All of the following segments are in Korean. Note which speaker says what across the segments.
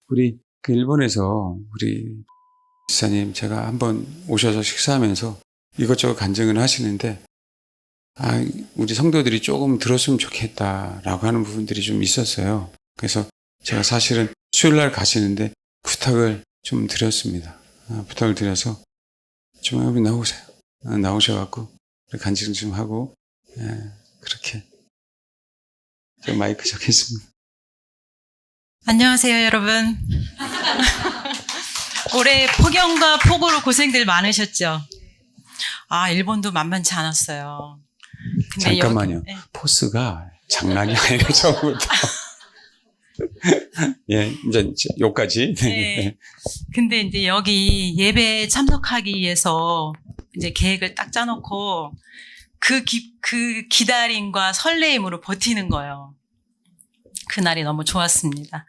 Speaker 1: 우리 그 일본에서 우리 지사님 제가 한번 오셔서 식사하면서 이것저것 간증을 하시는데 우리 성도들이 조금 들었으면 좋겠다라고 하는 부분들이 좀 있었어요. 그래서 제가 사실은 수요일날 가시는데 부탁을 좀 드렸습니다. 부탁을 드려서 좀 여기 나오세요. 나오셔갖고 간증 좀 하고 그렇게 제가 마이크 잡겠습니다.
Speaker 2: 안녕하세요, 여러분. 올해 폭염과 폭우로 고생들 많으셨죠? 일본도 만만치 않았어요. 근데
Speaker 1: 잠깐만요. 포스가 장난이 아니에요, 처음부터. 예, 이제 여기까지.
Speaker 2: 네. 근데 이제 여기 예배에 참석하기 위해서 이제 계획을 딱 짜놓고 그 기다림과 설레임으로 버티는 거예요. 그날이 너무 좋았습니다.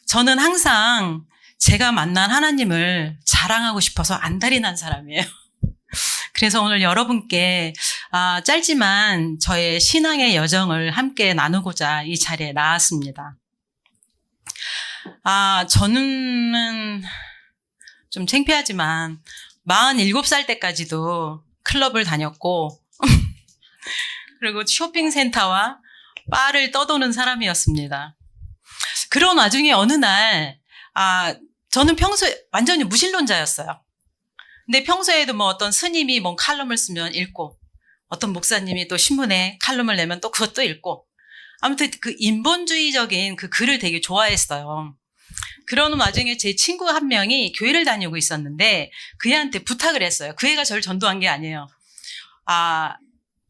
Speaker 2: 저는 항상 제가 만난 하나님을 자랑하고 싶어서 안달이 난 사람이에요. 그래서 오늘 여러분께 짧지만 저의 신앙의 여정을 함께 나누고자 이 자리에 나왔습니다. 저는 좀 창피하지만 47살 때까지도 클럽을 다녔고 그리고 쇼핑센터와 바를 떠도는 사람이었습니다. 그런 와중에 어느 날 저는 평소에 완전히 무신론자였어요. 근데 평소에도 뭐 어떤 스님이 뭔 칼럼을 쓰면 읽고 어떤 목사님이 또 신문에 칼럼을 내면 또 그것도 읽고 아무튼 그 인본주의적인 그 글을 되게 좋아했어요. 그러는 와중에 제 친구 한 명이 교회를 다니고 있었는데 그 애한테 부탁을 했어요. 그 애가 저를 전도한 게 아니에요.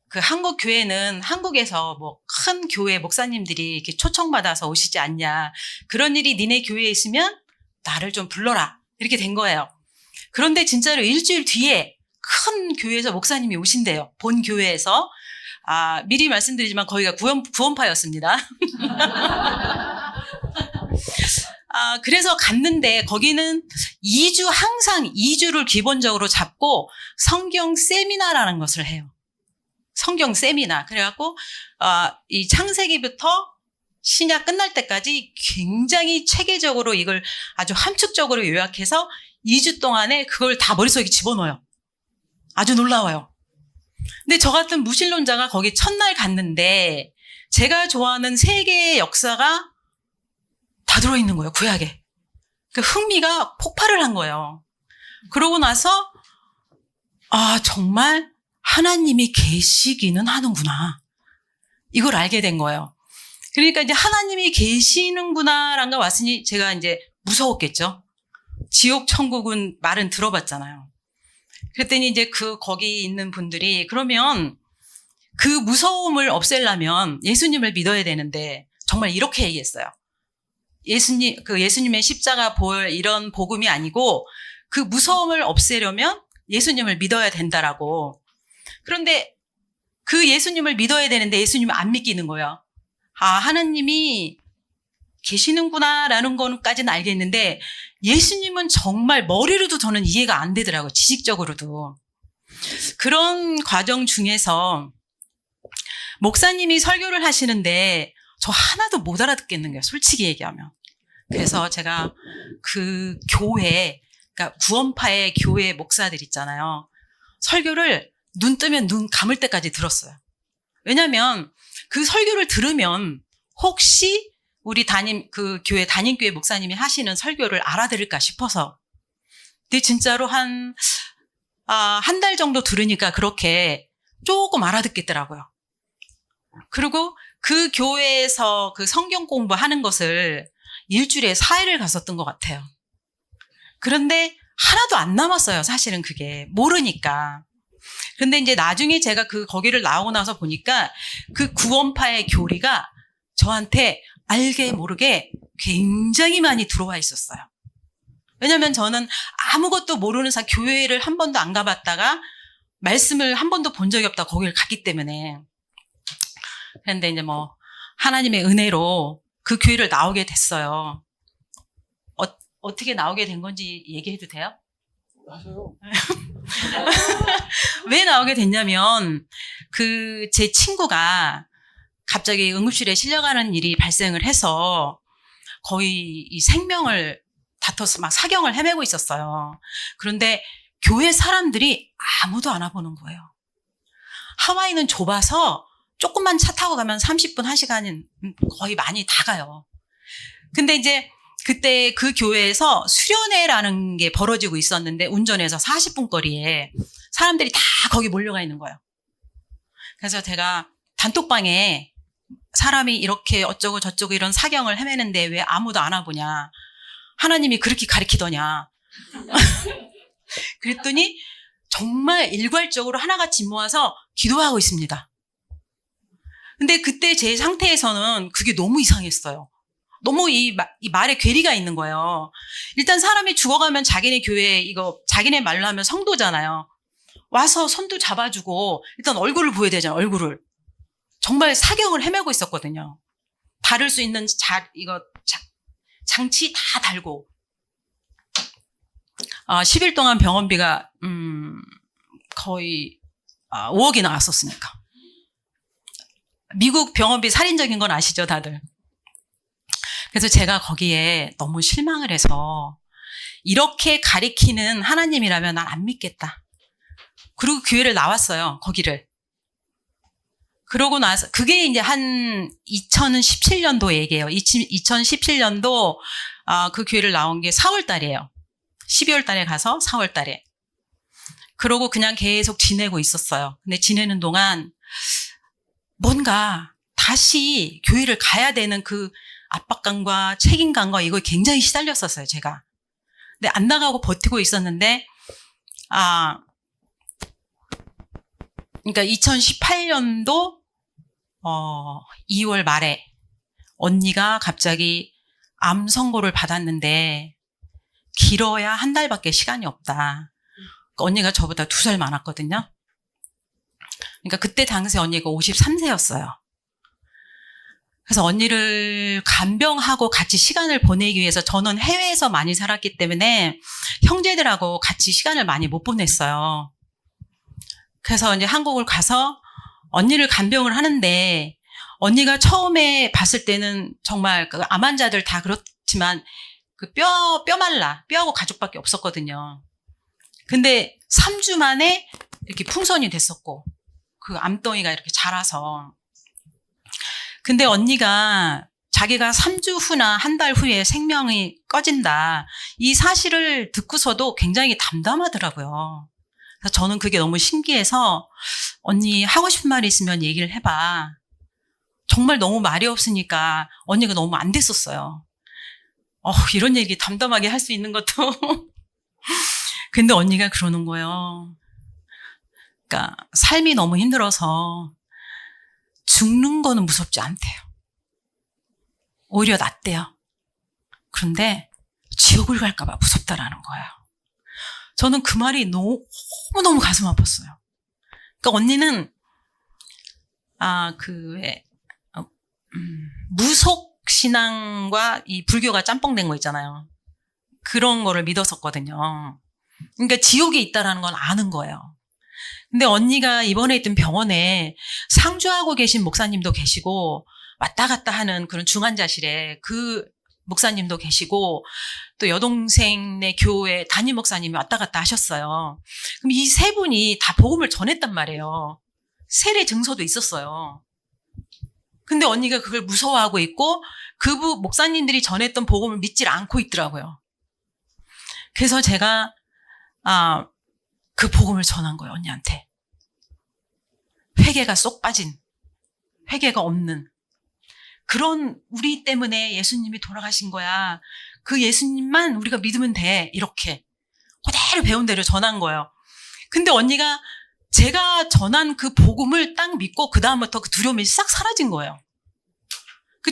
Speaker 2: 그 한국 교회는 한국에서 뭐 큰 교회 목사님들이 이렇게 초청받아서 오시지 않냐. 그런 일이 니네 교회에 있으면 나를 좀 불러라. 이렇게 된 거예요. 그런데 진짜로 일주일 뒤에 큰 교회에서 목사님이 오신대요. 본 교회에서. 미리 말씀드리지만 거기가 구원파였습니다. 그래서 갔는데 거기는 항상 2주를 기본적으로 잡고 성경 세미나라는 것을 해요. 성경 세미나. 그래갖고, 이 창세기부터 신약 끝날 때까지 굉장히 체계적으로 이걸 아주 함축적으로 요약해서 2주 동안에 그걸 다 머릿속에 집어넣어요. 아주 놀라워요. 근데 저 같은 무신론자가 거기 첫날 갔는데 제가 좋아하는 세계의 역사가 다 들어있는 거예요, 구약에. 그 흥미가 폭발을 한 거예요. 그러고 나서, 정말 하나님이 계시기는 하는구나. 이걸 알게 된 거예요. 그러니까 이제 하나님이 계시는구나라는 거 왔으니 제가 이제 무서웠겠죠. 지옥, 천국은 말은 들어봤잖아요. 그랬더니 이제 거기 있는 분들이 그러면 그 무서움을 없애려면 예수님을 믿어야 되는데 정말 이렇게 얘기했어요. 예수님의 십자가 이런 복음이 아니고 그 무서움을 없애려면 예수님을 믿어야 된다라고. 그런데 그 예수님을 믿어야 되는데 예수님을 안 믿기는 거예요. 하나님이 계시는구나라는 거까지는 알겠는데 예수님은 정말 머리로도 저는 이해가 안 되더라고요. 지식적으로도. 그런 과정 중에서 목사님이 설교를 하시는데 저 하나도 못 알아듣겠는 거예요. 솔직히 얘기하면. 그래서 제가 그 교회, 그러니까 구원파의 교회 목사들 있잖아요. 설교를 눈 뜨면 눈 감을 때까지 들었어요. 왜냐면 그 설교를 들으면 혹시 우리 담임교회 목사님이 하시는 설교를 알아들을까 싶어서. 근데 진짜로 한 달 정도 들으니까 그렇게 조금 알아듣겠더라고요. 그리고 그 교회에서 그 성경 공부하는 것을 일주일에 4일을 갔었던 것 같아요. 그런데 하나도 안 남았어요. 사실은 그게. 모르니까. 근데 이제 나중에 제가 거기를 나오고 나서 보니까 그 구원파의 교리가 저한테 알게 모르게 굉장히 많이 들어와 있었어요. 왜냐면 저는 아무것도 모르는 교회를 한 번도 안 가봤다가 말씀을 한 번도 본 적이 없다 거기를 갔기 때문에. 그런데 이제 하나님의 은혜로 그 교회를 나오게 됐어요. 어떻게 나오게 된 건지 얘기해도 돼요?
Speaker 1: 하세요.
Speaker 2: 왜 나오게 됐냐면 제 친구가 갑자기 응급실에 실려가는 일이 발생을 해서 거의 이 생명을 다퉈서 막 사경을 헤매고 있었어요. 그런데 교회 사람들이 아무도 안 와보는 거예요. 하와이는 좁아서 조금만 차 타고 가면 30분, 1시간은 거의 많이 다 가요. 근데 이제 그때 그 교회에서 수련회라는 게 벌어지고 있었는데 운전해서 40분 거리에 사람들이 다 거기 몰려가 있는 거예요. 그래서 제가 단톡방에 사람이 이렇게 어쩌고 저쩌고 이런 사경을 헤매는데 왜 아무도 안 와보냐. 하나님이 그렇게 가리키더냐. 그랬더니 정말 일괄적으로 하나같이 모아서 기도하고 있습니다. 근데 그때 제 상태에서는 그게 너무 이상했어요. 너무 이 말에 괴리가 있는 거예요. 일단 사람이 죽어가면 자기네 교회 이거 자기네 말로 하면 성도잖아요. 와서 손도 잡아주고 일단 얼굴을 보여야 되잖아요. 얼굴을. 정말 사경을 헤매고 있었거든요. 다룰 수 있는 장치 다 달고 10일 동안 병원비가 거의 5억이 나왔었으니까. 미국 병원비 살인적인 건 아시죠, 다들? 그래서 제가 거기에 너무 실망을 해서 이렇게 가리키는 하나님이라면 난 안 믿겠다. 그리고 교회를 나왔어요, 거기를. 그러고 나서 그게 이제 한 2017년도 얘기예요. 2017년도 그 교회를 나온 게 4월 달이에요. 12월 달에 가서 4월 달에. 그러고 그냥 계속 지내고 있었어요. 근데 지내는 동안 뭔가 다시 교회를 가야 되는 그 압박감과 책임감과 이거에 굉장히 시달렸었어요, 제가. 근데 안 나가고 버티고 있었는데, 그러니까 2018년도 2월 말에 언니가 갑자기 암 선고를 받았는데 길어야 한 달밖에 시간이 없다. 언니가 저보다 2살 많았거든요. 그러니까 그때 당시 언니가 53세였어요. 그래서 언니를 간병하고 같이 시간을 보내기 위해서 저는 해외에서 많이 살았기 때문에 형제들하고 같이 시간을 많이 못 보냈어요. 그래서 이제 한국을 가서 언니를 간병을 하는데 언니가 처음에 봤을 때는 정말 그 암 환자들 다 그렇지만 그 뼈 말라. 뼈하고 가죽밖에 없었거든요. 근데 3주 만에 이렇게 풍선이 됐었고 그 암덩이가 이렇게 자라서 근데 언니가 자기가 3주 후나 한 달 후에 생명이 꺼진다. 이 사실을 듣고서도 굉장히 담담하더라고요. 그래서 저는 그게 너무 신기해서 언니 하고 싶은 말이 있으면 얘기를 해봐. 정말 너무 말이 없으니까 언니가 너무 안 됐었어요. 이런 얘기 담담하게 할 수 있는 것도. 근데 언니가 그러는 거예요. 그러니까 삶이 너무 힘들어서 죽는 거는 무섭지 않대요. 오히려 낫대요. 그런데 지옥을 갈까 봐 무섭다라는 거예요. 저는 그 말이 너무너무 가슴 아팠어요. 그러니까 언니는 무속 신앙과 이 불교가 짬뽕된 거 있잖아요. 그런 거를 믿었었거든요. 그러니까 지옥에 있다라는 건 아는 거예요. 근데 언니가 입원해 있던 병원에 상주하고 계신 목사님도 계시고 왔다 갔다 하는 그런 중환자실에 그 목사님도 계시고 또 여동생네 교회 담임 목사님이 왔다 갔다 하셨어요. 그럼 이 세 분이 다 복음을 전했단 말이에요. 세례 증서도 있었어요. 근데 언니가 그걸 무서워하고 있고 그 목사님들이 전했던 복음을 믿질 않고 있더라고요. 그래서 제가 그 복음을 전한 거예요, 언니한테. 회개가 쏙 빠진, 회개가 없는 그런 우리 때문에 예수님이 돌아가신 거야. 그 예수님만 우리가 믿으면 돼. 이렇게 그대로 배운 대로 전한 거예요. 근데 언니가 제가 전한 그 복음을 딱 믿고 그 다음부터 그 두려움이 싹 사라진 거예요.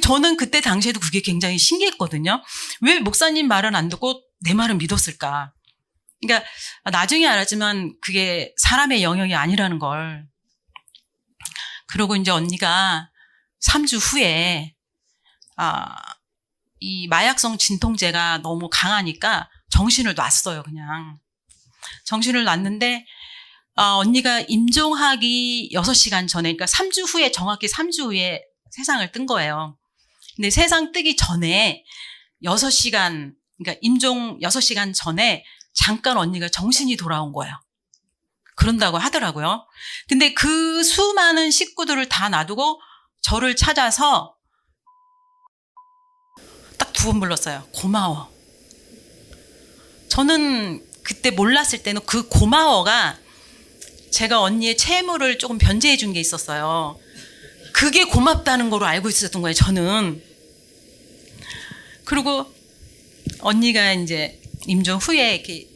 Speaker 2: 저는 그때 당시에도 그게 굉장히 신기했거든요. 왜 목사님 말은 안 듣고 내 말은 믿었을까? 그러니까 나중에 알았지만 그게 사람의 영역이 아니라는 걸. 그러고 이제 언니가 3주 후에 이 마약성 진통제가 너무 강하니까 정신을 놨어요. 그냥 정신을 놨는데 언니가 임종하기 6시간 전에, 그러니까 3주 후에, 정확히 3주 후에 세상을 뜬 거예요. 근데 세상 뜨기 전에 6시간, 그러니까 임종 6시간 전에 잠깐 언니가 정신이 돌아온 거예요. 그런다고 하더라고요. 근데 그 수많은 식구들을 다 놔두고 저를 찾아서 딱 2번 불렀어요. 고마워. 저는 그때 몰랐을 때는 그 고마워가 제가 언니의 채무를 조금 변제해 준 게 있었어요. 그게 고맙다는 거로 알고 있었던 거예요, 저는. 그리고 언니가 이제 임종 후에 이렇게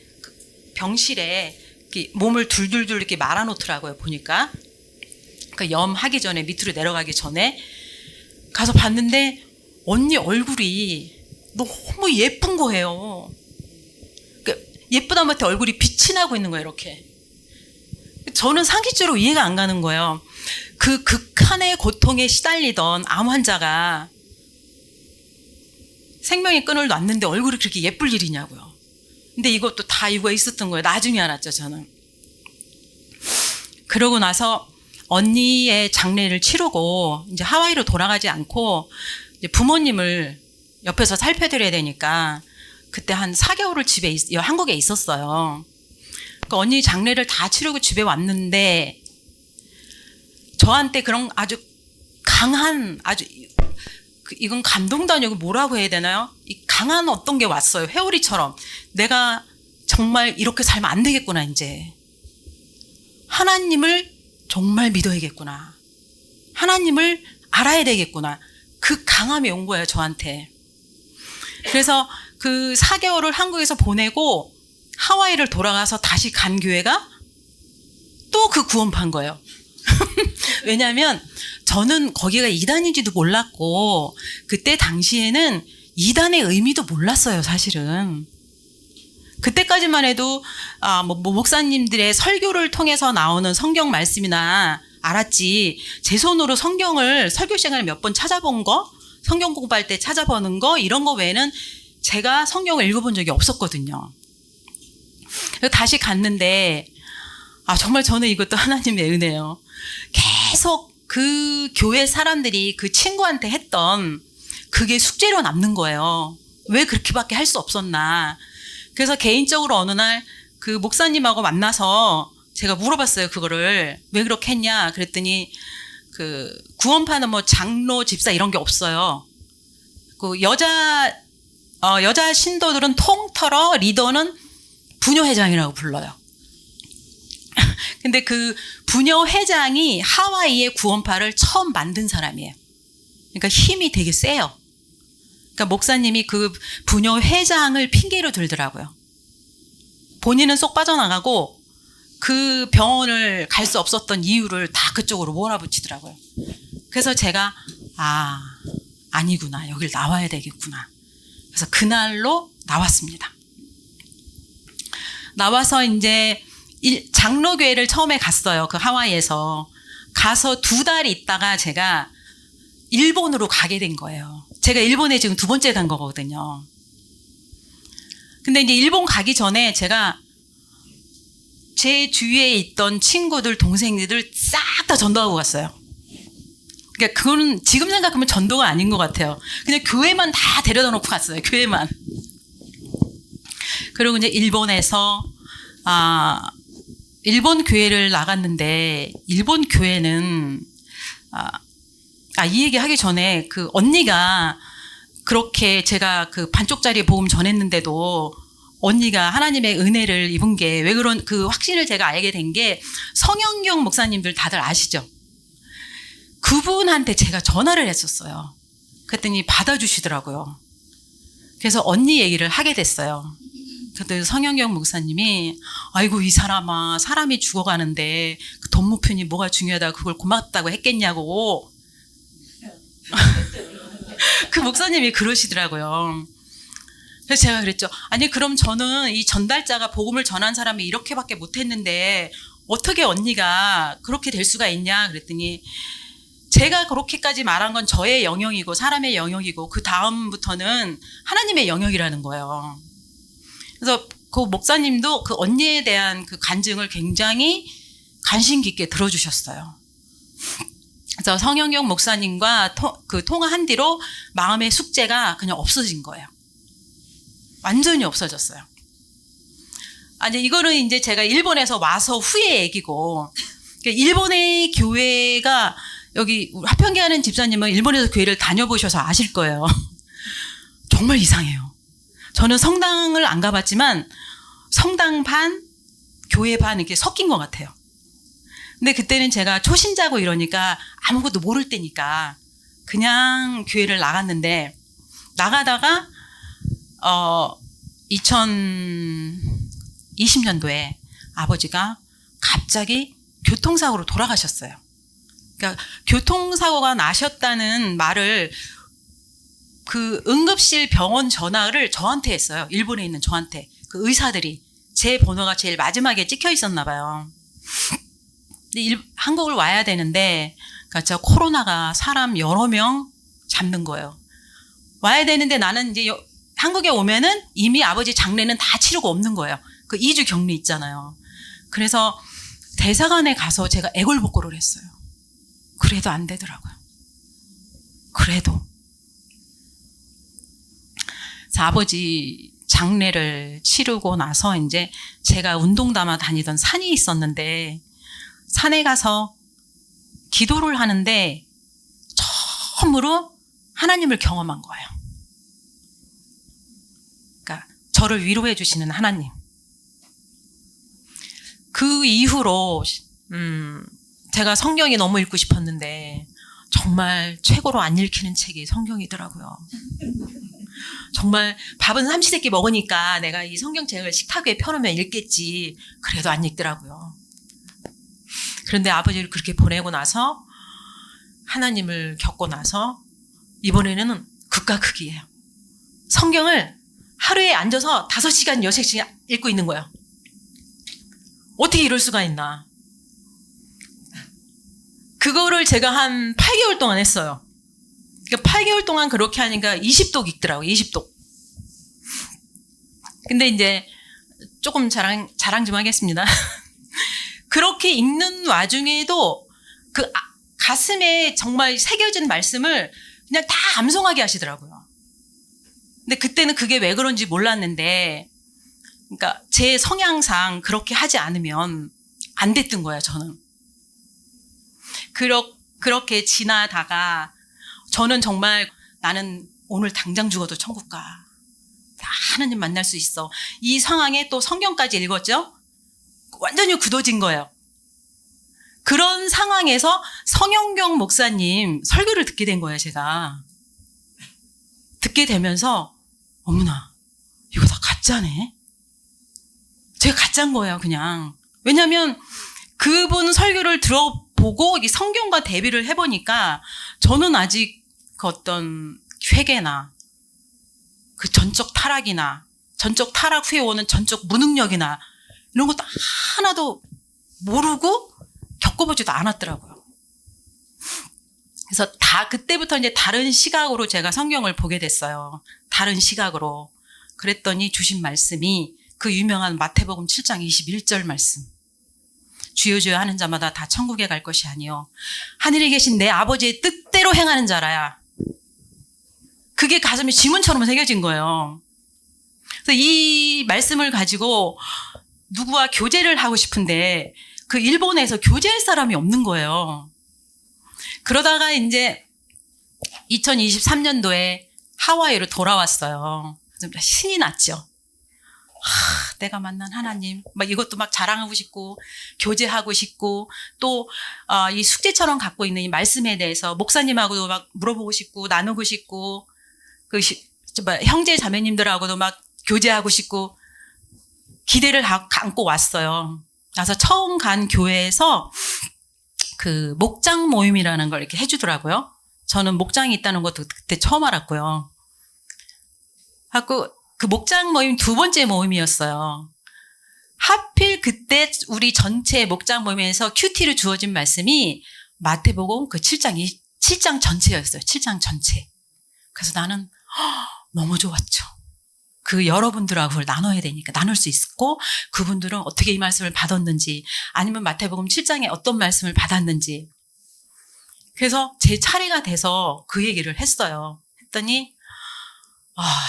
Speaker 2: 병실에 이렇게 몸을 둘둘둘 이렇게 말아놓더라고요, 보니까. 그 염하기 전에, 밑으로 내려가기 전에 가서 봤는데 언니 얼굴이 너무 예쁜 거예요. 예쁘다 못해 얼굴이 빛이 나고 있는 거예요, 이렇게. 저는 상식적으로 이해가 안 가는 거예요. 그 극한의 고통에 시달리던 암 환자가 생명의 끈을 놨는데 얼굴이 그렇게 예쁠 일이냐고요. 근데 이것도 다 이유가 있었던 거예요. 나중에 알았죠, 저는. 그러고 나서 언니의 장례를 치르고 이제 하와이로 돌아가지 않고 이제 부모님을 옆에서 살펴드려야 되니까 그때 한 4개월을 한국에 있었어요. 그러니까 언니 장례를 다 치르고 집에 왔는데 저한테 그런 아주 강한, 아주 이건 감동도 아니고 뭐라고 해야 되나요? 이 강한 어떤 게 왔어요. 회오리처럼. 내가 정말 이렇게 살면 안 되겠구나, 이제. 하나님을 정말 믿어야겠구나. 하나님을 알아야 되겠구나. 그 강함이 온 거예요, 저한테. 그래서 그 4개월을 한국에서 보내고 하와이를 돌아가서 다시 간 교회가 또 그 구원파인 거예요. 왜냐하면 저는 거기가 이단인지도 몰랐고 그때 당시에는 이단의 의미도 몰랐어요, 사실은. 그때까지만 해도 목사님들의 설교를 통해서 나오는 성경 말씀이나 알았지, 제 손으로 성경을 설교 시간에 몇 번 찾아본 거, 성경 공부할 때 찾아보는 거, 이런 거 외에는 제가 성경을 읽어본 적이 없었거든요. 그래서 다시 갔는데 정말 저는 이것도 하나님의 은혜예요. 계속 그 교회 사람들이 그 친구한테 했던 그게 숙제로 남는 거예요. 왜 그렇게밖에 할 수 없었나. 그래서 개인적으로 어느 날 그 목사님하고 만나서 제가 물어봤어요, 그거를. 왜 그렇게 했냐 그랬더니 그 구원파는 뭐 장로, 집사 이런 게 없어요. 그 여자 신도들은 통틀어 리더는 부녀회장이라고 불러요. 근데 그 부녀회장이 하와이의 구원파를 처음 만든 사람이에요. 그러니까 힘이 되게 세요. 그러니까 목사님이 그 부녀회장을 핑계로 들더라고요. 본인은 쏙 빠져나가고 그 병원을 갈 수 없었던 이유를 다 그쪽으로 몰아붙이더라고요. 그래서 제가 아니구나, 여길 나와야 되겠구나. 그래서 그날로 나왔습니다. 나와서 이제 장로교회를 처음에 갔어요. 그 하와이에서. 가서 2달 있다가 제가 일본으로 가게 된 거예요. 제가 일본에 지금 2번째 간 거거든요. 근데 이제 일본 가기 전에 제가 제 주위에 있던 친구들, 동생들 싹 다 전도하고 갔어요. 그러니까 그거는 지금 생각하면 전도가 아닌 것 같아요. 그냥 교회만 다 데려다 놓고 갔어요. 교회만. 그리고 이제 일본에서 일본 교회를 나갔는데, 일본 교회는 이 얘기 하기 전에 그 언니가 그렇게 제가 그 반쪽짜리 복음 전했는데도 언니가 하나님의 은혜를 입은 게 왜 그런 그 확신을 제가 알게 된 게, 성영경 목사님들 다들 아시죠? 그분한테 제가 전화를 했었어요. 그랬더니 받아주시더라고요. 그래서 언니 얘기를 하게 됐어요. 그때 성영경 목사님이 아이고 이 사람아, 사람이 죽어가는데 그 돈 모편이 뭐가 중요하다 그걸 고맙다고 했겠냐고. 그 목사님이 그러시더라고요. 그래서 제가 그랬죠. 아니 그럼 저는 이 전달자가 복음을 전한 사람이 이렇게밖에 못했는데 어떻게 언니가 그렇게 될 수가 있냐 그랬더니, 제가 그렇게까지 말한 건 저의 영역이고 사람의 영역이고 그 다음부터는 하나님의 영역이라는 거예요. 그래서 그 목사님도 그 언니에 대한 그 간증을 굉장히 관심 깊게 들어주셨어요. 그래서 성영경 목사님과 통화한 뒤로 마음의 숙제가 그냥 없어진 거예요. 완전히 없어졌어요. 아니, 이거는 이제 제가 일본에서 와서 후의 얘기고, 일본의 교회가, 여기 화평기 하는 집사님은 일본에서 교회를 다녀보셔서 아실 거예요. 정말 이상해요. 저는 성당을 안 가봤지만 성당 반, 교회 반 이렇게 섞인 것 같아요. 근데 그때는 제가 초신자고 이러니까 아무것도 모를 때니까 그냥 교회를 나갔는데, 나가다가 2020년도에 아버지가 갑자기 교통사고로 돌아가셨어요. 그러니까 교통사고가 나셨다는 말을 그 응급실 병원 전화를 저한테 했어요. 일본에 있는 저한테. 그 의사들이. 제 번호가 제일 마지막에 찍혀 있었나 봐요. 근데 한국을 와야 되는데, 그러니까 저 코로나가 사람 여러 명 잡는 거예요. 와야 되는데 나는 이제 한국에 오면은 이미 아버지 장례는 다 치르고 없는 거예요. 그 2주 격리 있잖아요. 그래서 대사관에 가서 제가 애걸복걸을 했어요. 그래도 안 되더라고요. 그래도. 그래서 아버지 장례를 치르고 나서 이제 제가 운동 담아 다니던 산이 있었는데, 산에 가서 기도를 하는데 처음으로 하나님을 경험한 거예요. 그러니까 저를 위로해 주시는 하나님. 그 이후로 제가 성경이 너무 읽고 싶었는데 정말 최고로 안 읽히는 책이 성경이더라고요. 정말 밥은 삼시세끼 먹으니까 내가 이 성경책을 식탁 위에 펴놓으면 읽겠지. 그래도 안 읽더라고요. 그런데 아버지를 그렇게 보내고 나서, 하나님을 겪고 나서 이번에는 극과 극이에요. 성경을 하루에 앉아서 5시간, 6시간 읽고 있는 거예요. 어떻게 이럴 수가 있나. 그거를 제가 한 8개월 동안 했어요. 그러니까 8개월 동안 그렇게 하니까 20독 읽더라고요. 20독. 근데 이제 조금 자랑 좀 하겠습니다. 그렇게 읽는 와중에도 그 가슴에 정말 새겨진 말씀을 그냥 다 암송하게 하시더라고요. 근데 그때는 그게 왜 그런지 몰랐는데, 그러니까 제 성향상 그렇게 하지 않으면 안 됐던 거예요, 저는. 그렇게 지나다가 저는 정말 나는 오늘 당장 죽어도 천국 가. 하나님 만날 수 있어. 이 상황에 또 성경까지 읽었죠? 완전히 굳어진 거예요. 그런 상황에서 성영경 목사님 설교를 듣게 된 거예요, 제가. 듣게 되면서, 어머나, 이거 다 가짜네? 제가 가짜인 거예요, 그냥. 왜냐면 그분 설교를 들어보고 이 성경과 대비를 해보니까 저는 아직 그 어떤 회개나 그 전적 타락이나 전적 타락 후에 오는 전적 무능력이나 이런 것도 하나도 모르고 겪어보지도 않았더라고요. 그래서 그때부터 이제 다른 시각으로 제가 성경을 보게 됐어요. 다른 시각으로. 그랬더니 주신 말씀이 그 유명한 마태복음 7장 21절 말씀. 주여 주여 하는 자마다 다 천국에 갈 것이 아니요 하늘에 계신 내 아버지의 뜻대로 행하는 자라야. 그게 가슴에 지문처럼 새겨진 거예요. 그래서 이 말씀을 가지고 누구와 교제를 하고 싶은데 그 일본에서 교제할 사람이 없는 거예요. 그러다가 이제 2023년도에 하와이로 돌아왔어요. 신이 났죠. 내가 만난 하나님, 막 이것도 막 자랑하고 싶고, 교제하고 싶고, 또, 이 숙제처럼 갖고 있는 이 말씀에 대해서 목사님하고도 막 물어보고 싶고, 나누고 싶고, 형제 자매님들하고도 막 교제하고 싶고, 기대를 안고 왔어요. 그래서 처음 간 교회에서 그 목장 모임이라는 걸 이렇게 해주더라고요. 저는 목장이 있다는 것도 그때 처음 알았고요. 하고, 그 목장 모임 2번째 모임이었어요. 하필 그때 우리 전체 목장 모임에서 큐티로 주어진 말씀이 마태복음 그 7장 전체였어요. 7장 전체. 그래서 나는 너무 좋았죠. 그 여러분들하고 나눠야 되니까 나눌 수 있고, 그분들은 어떻게 이 말씀을 받았는지, 아니면 마태복음 7장에 어떤 말씀을 받았는지. 그래서 제 차례가 돼서 그 얘기를 했어요. 했더니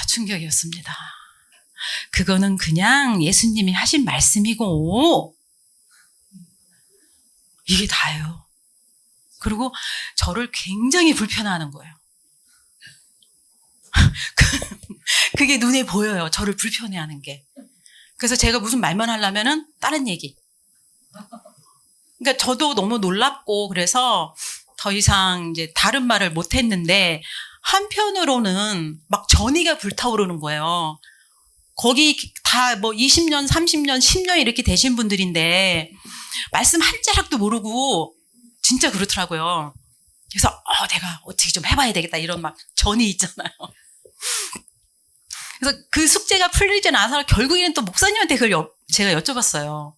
Speaker 2: 충격이었습니다. 그거는 그냥 예수님이 하신 말씀이고 이게 다예요. 그리고 저를 굉장히 불편해하는 거예요. 그게 눈에 보여요. 저를 불편해하는 게. 그래서 제가 무슨 말만 하려면은 다른 얘기. 그러니까 저도 너무 놀랍고 그래서 더 이상 이제 다른 말을 못 했는데 한편으로는 막 전의가 불타오르는 거예요. 거기 다 뭐 20년, 30년, 10년 이렇게 되신 분들인데 말씀 한 자락도 모르고 진짜 그렇더라고요. 그래서 내가 어떻게 좀 해봐야 되겠다 이런 막 전이 있잖아요. 그래서 그 숙제가 풀리지 않아서 결국에는 또 목사님한테 그걸 제가 여쭤봤어요.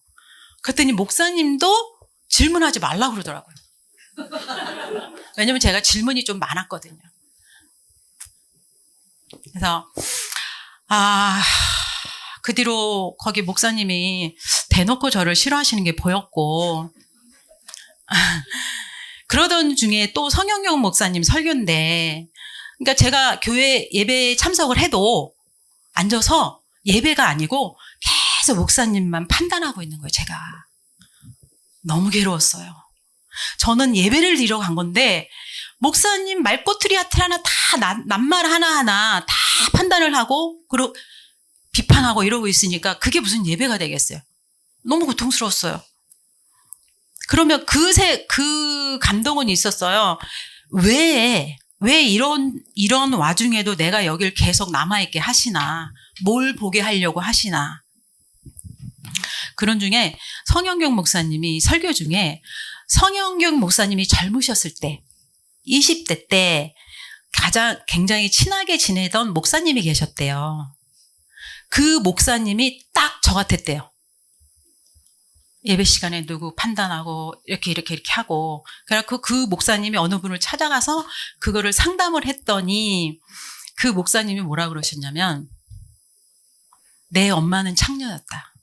Speaker 2: 그랬더니 목사님도 질문하지 말라고 그러더라고요. 왜냐면 제가 질문이 좀 많았거든요. 그래서 그 뒤로 거기 목사님이 대놓고 저를 싫어하시는 게 보였고 그러던 중에 또 성영경 목사님 설교인데 그러니까 제가 교회 예배에 참석을 해도 앉아서 예배가 아니고 계속 목사님만 판단하고 있는 거예요. 제가 너무 괴로웠어요. 저는 예배를 드리러 간 건데 목사님 말꼬투리 하나 다 낱말 하나하나 다 판단을 하고 그리고 비판하고 이러고 있으니까 그게 무슨 예배가 되겠어요. 너무 고통스러웠어요. 그러면 그 감동은 있었어요. 왜 이런 와중에도 내가 여길 계속 남아있게 하시나, 뭘 보게 하려고 하시나. 그런 중에 성영경 목사님이 설교 중에 성영경 목사님이 젊으셨을 때, 20대 때 굉장히 친하게 지내던 목사님이 계셨대요. 그 목사님이 딱 저 같았대요. 예배 시간에 누구 판단하고 이렇게 하고 그래서 그 목사님이 어느 분을 찾아가서 그거를 상담을 했더니 그 목사님이 뭐라 그러셨냐면 내 엄마는 창녀였다.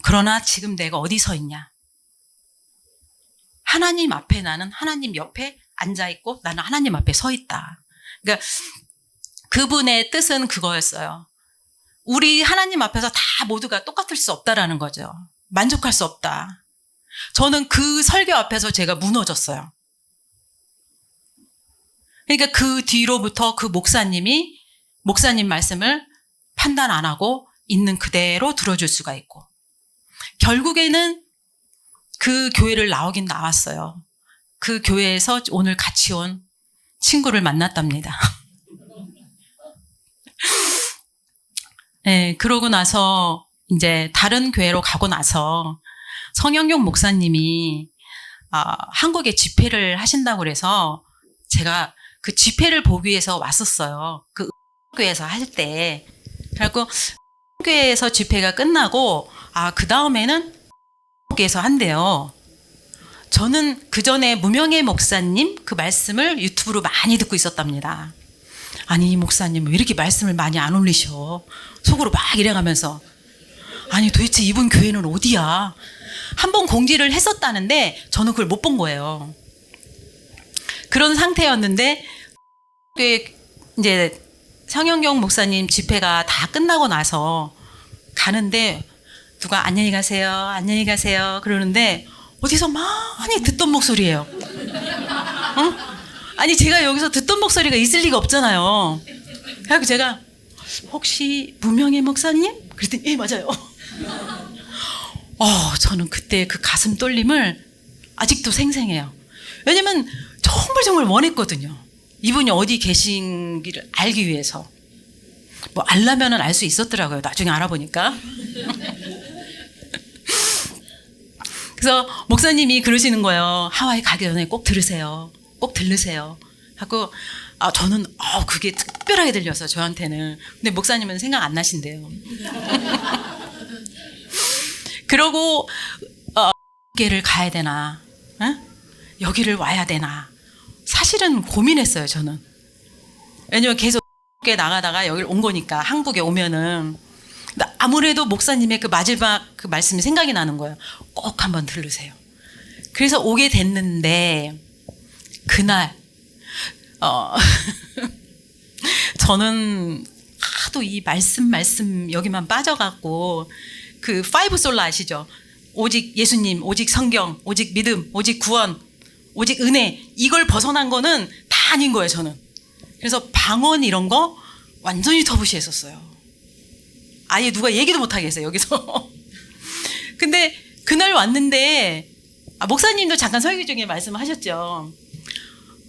Speaker 2: 그러나 지금 내가 어디 서 있냐. 하나님 앞에 나는 하나님 옆에 앉아있고 나는 하나님 앞에 서 있다. 그러니까 그분의 뜻은 그거였어요. 우리 하나님 앞에서 다 모두가 똑같을 수 없다라는 거죠. 만족할 수 없다. 저는 그 설교 앞에서 제가 무너졌어요. 그러니까 그 뒤로부터 그 목사님 말씀을 판단 안 하고 있는 그대로 들어줄 수가 있고 결국에는 그 교회를 나오긴 나왔어요. 그 교회에서 오늘 같이 온 친구를 만났답니다. 네, 그러고 나서 이제 다른 교회로 가고 나서 성영경 목사님이 한국에 집회를 하신다고 그래서 제가 그 집회를 보기 위해서 왔었어요. 그 교회에서 할 때. 그래갖고 교회에서 집회가 끝나고 그 다음에는 교회에서 한대요. 저는 그 전에 무명의 목사님 그 말씀을 유튜브로 많이 듣고 있었답니다. 아니 이 목사님 왜 이렇게 말씀을 많이 안 올리셔. 속으로 막 이래가면서 아니 도대체 이분 교회는 어디야. 한번 공지를 했었다는데 저는 그걸 못 본 거예요. 그런 상태였는데 이제 성영경 목사님 집회가 다 끝나고 나서 가는데 누가 안녕히 가세요 그러는데 어디서 많이 듣던 목소리예요. 아니 제가 여기서 듣던 목소리가 있을 리가 없잖아요. 그래서 제가 혹시 무명의 목사님? 그랬더니 예 맞아요. 저는 그때 그 가슴 떨림을 아직도 생생해요. 왜냐면 정말 원했거든요. 이분이 어디 계신지를 알기 위해서. 뭐 알려면은 알 수 있었더라고요. 나중에 알아보니까. 그래서 목사님이 그러시는 거예요. 하와이 가기 전에 꼭 들으세요. 꼭 들으세요. 하고 저는 그게 특별하게 들려서 저한테는. 근데 목사님은 생각 안 나신대요. 그러고 여기를 가야 되나, 여기를 와야 되나. 사실은 고민했어요. 저는. 왜냐면 계속 나가다가 여기를 온 거니까 한국에 오면은. 근데 아무래도 목사님의 그 마지막 그 말씀이 생각이 나는 거예요. 꼭 한번 들으세요. 그래서 오게 됐는데 그날 저는 하도 이 말씀 여기만 빠져갖고 그 파이브 솔라 아시죠? 오직 예수님, 오직 성경, 오직 믿음, 오직 구원, 오직 은혜, 이걸 벗어난 거는 다 아닌 거예요, 저는. 그래서 방언 이런 거 완전히 터부시했었어요. 아예 누가 얘기도 못 하겠어요, 여기서. 근데 그날 왔는데 목사님도 잠깐 설교 중에 말씀하셨죠.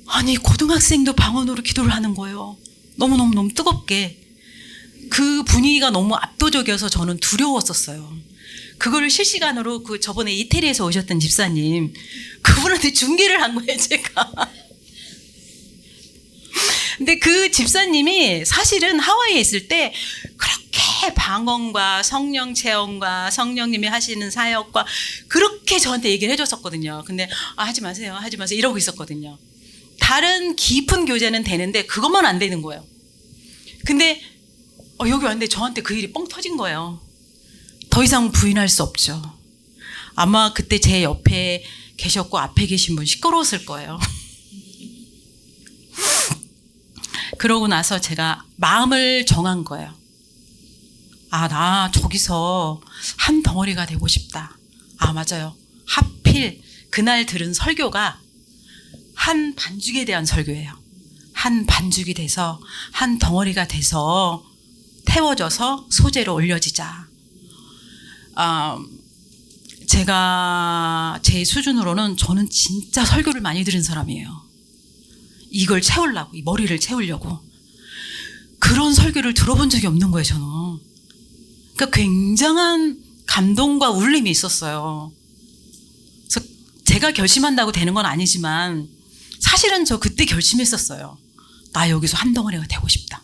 Speaker 2: 아니 고등학생도 방언으로 기도를 하는 거예요. 너무 뜨겁게. 그 분위기가 너무 압도적이어서 저는 두려웠었어요. 그거를 실시간으로 그 저번에 이태리에서 오셨던 집사님, 그분한테 중계를 한 거예요, 제가. 근데 그 집사님이 사실은 하와이에 있을 때 그렇게 방언과 성령 체험과 성령님이 하시는 사역과 그렇게 저한테 얘기를 해줬었거든요. 근데 하지 마세요 이러고 있었거든요. 다른 깊은 교제는 되는데 그것만 안 되는 거예요. 근데 여기 왔는데 저한테 그 일이 뻥 터진 거예요. 더 이상 부인할 수 없죠. 아마 그때 제 옆에 계셨고 앞에 계신 분 시끄러웠을 거예요. 그러고 나서 제가 마음을 정한 거예요. 나 저기서 한 덩어리가 되고 싶다. 맞아요. 하필 그날 들은 설교가 한 반죽에 대한 설교예요. 한 반죽이 돼서 한 덩어리가 돼서 태워져서 소재로 올려지자. 제가 제 수준으로는 저는 진짜 설교를 많이 들은 사람이에요. 이걸 채우려고, 이 머리를 채우려고. 그런 설교를 들어본 적이 없는 거예요, 저는. 그러니까 굉장한 감동과 울림이 있었어요. 그래서 제가 결심한다고 되는 건 아니지만 사실은 저 그때 결심했었어요. 나 여기서 한 덩어리가 되고 싶다.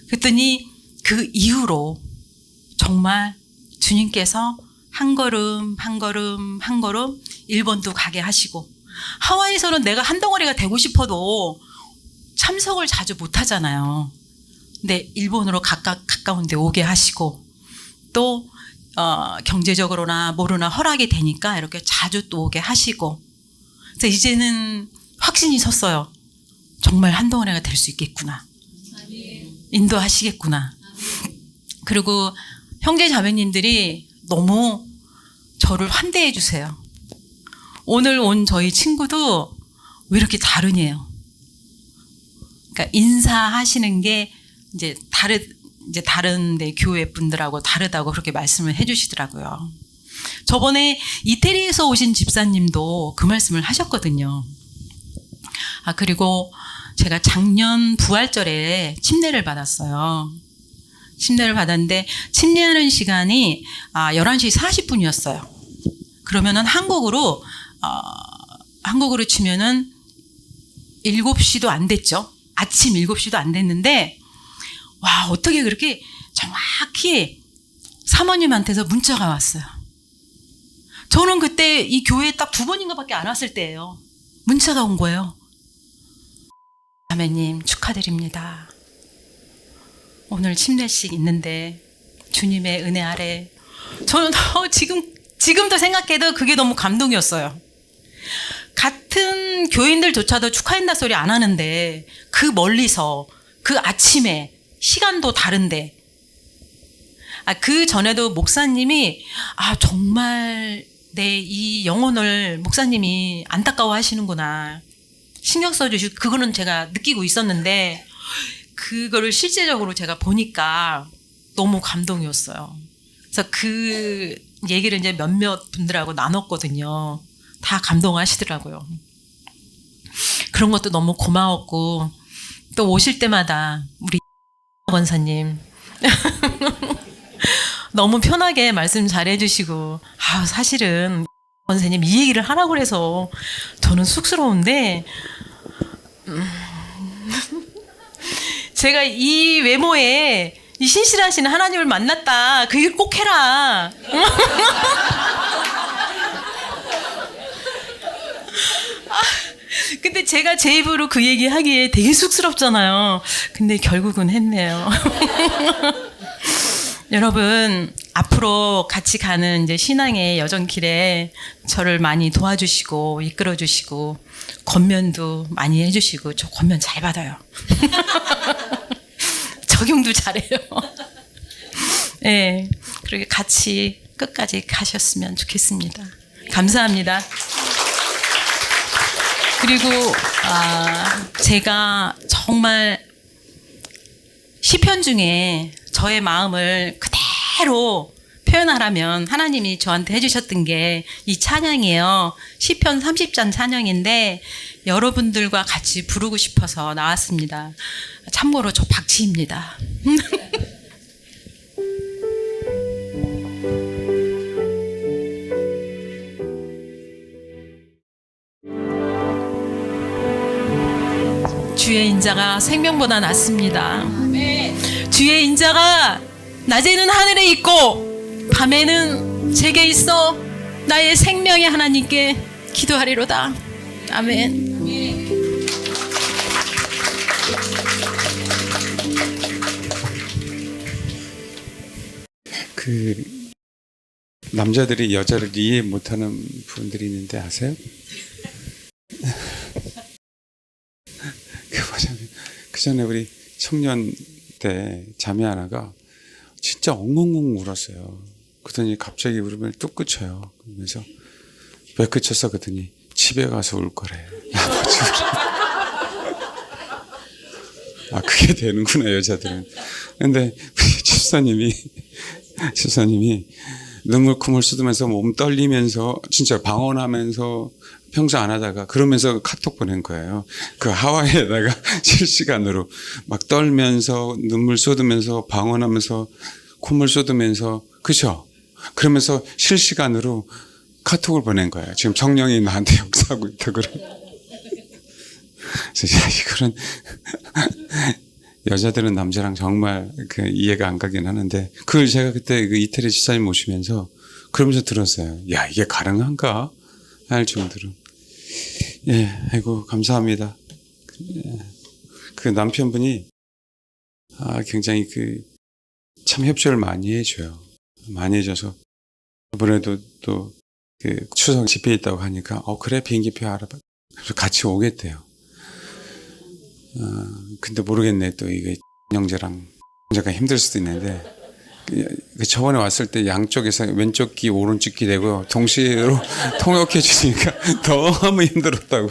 Speaker 2: 그랬더니 그 이후로 정말 주님께서 한 걸음 한 걸음 한 걸음 일본도 가게 하시고, 하와이에서는 내가 한 덩어리가 되고 싶어도 참석을 자주 못 하잖아요. 근데 일본으로 가까운 데 오게 하시고, 또 경제적으로나 뭐로나 허락이 되니까 이렇게 자주 또 오게 하시고, 그래서 이제는 확신이 섰어요. 정말 한 덩어리가 될 수 있겠구나. 인도하시겠구나. 그리고 형제 자매님들이 너무 저를 환대해 주세요. 오늘 온 저희 친구도 왜 이렇게 다르냐요. 그러니까 인사하시는 게 이제 다른 데 교회 분들하고 다르다고 그렇게 말씀을 해 주시더라고요. 저번에 이태리에서 오신 집사님도 그 말씀을 하셨거든요. 그리고 제가 작년 부활절에 침례를 받았어요. 침례를 받았는데 침례하는 시간이 11시 40분이었어요. 그러면은 한국으로 치면은 7시도 안 됐죠. 아침 7시도 안 됐는데, 와, 어떻게 그렇게 정확히 사모님한테서 문자가 왔어요. 저는 그때 이 교회에 딱 2번인가 밖에 안 왔을 때예요. 문자가 온 거예요. 자매님 축하드립니다. 오늘 침례식 있는데 주님의 은혜 아래. 저는 지금도 생각해도 그게 너무 감동이었어요. 같은 교인들조차도 축하한다 소리 안 하는데, 그 멀리서 그 아침에 시간도 다른데, 그 전에도 목사님이 정말 내 이 영혼을 목사님이 안타까워 하시는구나, 신경 써주시고, 그거는 제가 느끼고 있었는데 그거를 실제적으로 제가 보니까 너무 감동이었어요. 그래서 그 얘기를 이제 몇몇 분들하고 나눴거든요. 다 감동하시더라고요. 그런 것도 너무 고마웠고, 또 오실 때마다 우리 권사님 너무 편하게 말씀 잘해주시고, 사실은 권사님 이 얘기를 하라고 해서 저는 쑥스러운데, 제가 이 외모에 이 신실하신 하나님을 만났다, 그 일 꼭 해라. 근데 제가 제 입으로 그 얘기 하기에 되게 쑥스럽잖아요. 근데 결국은 했네요. 여러분, 앞으로 같이 가는 이제 신앙의 여정길에 저를 많이 도와주시고 이끌어주시고 권면도 많이 해주시고, 저 권면 잘 받아요. 저 적용도 잘해요. 네, 그렇게 같이 끝까지 가셨으면 좋겠습니다. 감사합니다. 그리고 제가 정말 시편 중에 저의 마음을 그대로 표현하라면 하나님이 저한테 해주셨던 게 이 찬양이에요. 시편 30장 찬양인데 여러분들과 같이 부르고 싶어서 나왔습니다. 참고로 저 박치입니다. 주의 인자가 생명보다 낫습니다. 주의 인자가 낮에는 하늘에 있고 밤에는 제게 있어 나의 생명의 하나님께 기도하리로다. 아멘.
Speaker 1: 남자들이 여자를 이해 못하는 분들이 있는데 아세요? 그 전에 우리 청년 때 자매 하나가 진짜 엉엉엉 울었어요. 그러더니 갑자기 울음을 뚝 그쳐요. 그러면서 왜 그쳤어? 그러더니 집에 가서 울 거래. 아버지 그게 되는구나 여자들은. 근데 집사님이 눈물 콧물 쏟으면서 몸 떨리면서 진짜 방언하면서 평소 안 하다가 그러면서 카톡 보낸 거예요. 그 하와이에다가 실시간으로 막 떨면서 눈물 쏟으면서 방언하면서 콧물 쏟으면서 그죠? 그러면서 실시간으로 카톡을 보낸 거예요. 지금 성령이 나한테 역사하고 있다 그래. 그래서 이거는 여자들은 남자랑 정말 이해가 안 가긴 하는데 그걸 제가 그때 이태리 집사님 모시면서 그러면서 들었어요. 야, 이게 가능한가? 할 정도로. 예, 아이고 감사합니다. 그 남편분이 굉장히 참 협조를 많이 해줘요. 많이 해줘서 이번에도 또 추석 집회 있다고 하니까 그래 비행기표 알아봐. 그래서 같이 오겠대요. 근데 모르겠네. 또 이게 형제랑 약간 힘들 수도 있는데 저번에 왔을 때 양쪽에서 왼쪽 귀 오른쪽 귀 되고 동시로 통역해 주시니까 너무 힘들었다고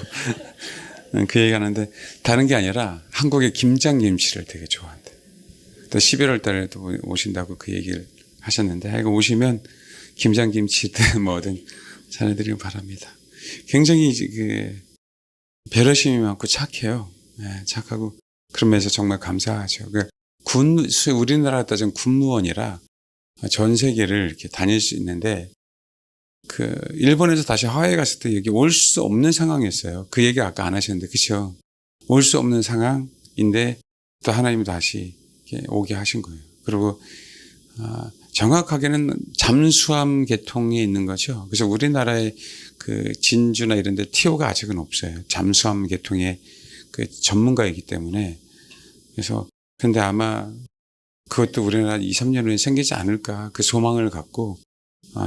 Speaker 1: 그 얘기하는데 다른 게 아니라 한국의 김장김치를 되게 좋아한대. 또 11월 달에도 오신다고 그 얘기를 하셨는데 오시면 김장김치든 뭐든 전해드리기 바랍니다. 굉장히 배려심이 많고 착해요. 네, 착하고 그러면서 정말 감사하죠. 우리나라 따지면 군무원이라 전 세계를 이렇게 다닐 수 있는데 일본에서 다시 하와이 갔을 때 여기 올 수 없는 상황이었어요. 그 얘기 아까 안 하셨는데 그렇죠? 올 수 없는 상황인데 또 하나님이 다시 이렇게 오게 하신 거예요. 그리고 정확하게는 잠수함 계통에 있는 거죠. 그래서 우리나라의 진주나 이런 데 TO가 아직은 없어요. 잠수함 계통의 전문가이기 때문에. 그래서 근데 아마 그것도 우리나라 2, 3년 후에 생기지 않을까 그 소망을 갖고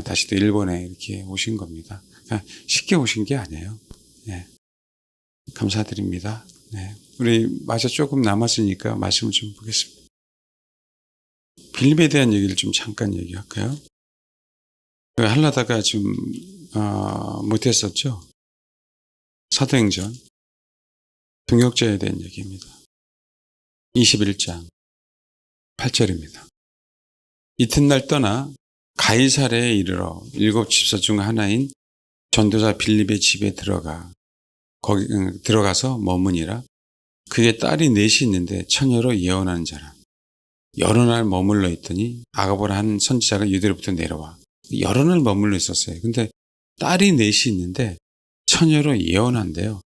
Speaker 1: 다시 또 일본에 이렇게 오신 겁니다. 그러니까 쉽게 오신 게 아니에요. 네. 감사드립니다. 네. 우리 마저 조금 남았으니까 말씀을 좀 보겠습니다. 빌립에 대한 얘기를 좀 잠깐 얘기할까요? 하려다가 좀 못했었죠. 사도행전 동역자에 대한 얘기입니다. 21장 8절입니다. 이튿날 떠나 가이사랴에 이르러 7 집사 중 하나인 전도자 빌립의 집에 들어가서 머무니라. 그의 딸이 넷이 있는데 처녀로 예언하는 자라. 여러 날 머물러 있더니 아가보라 한 선지자가 유대로부터 내려와. 여러 날 머물러 있었어요. 근데 딸이 넷이 있는데 처녀로 예언한대요.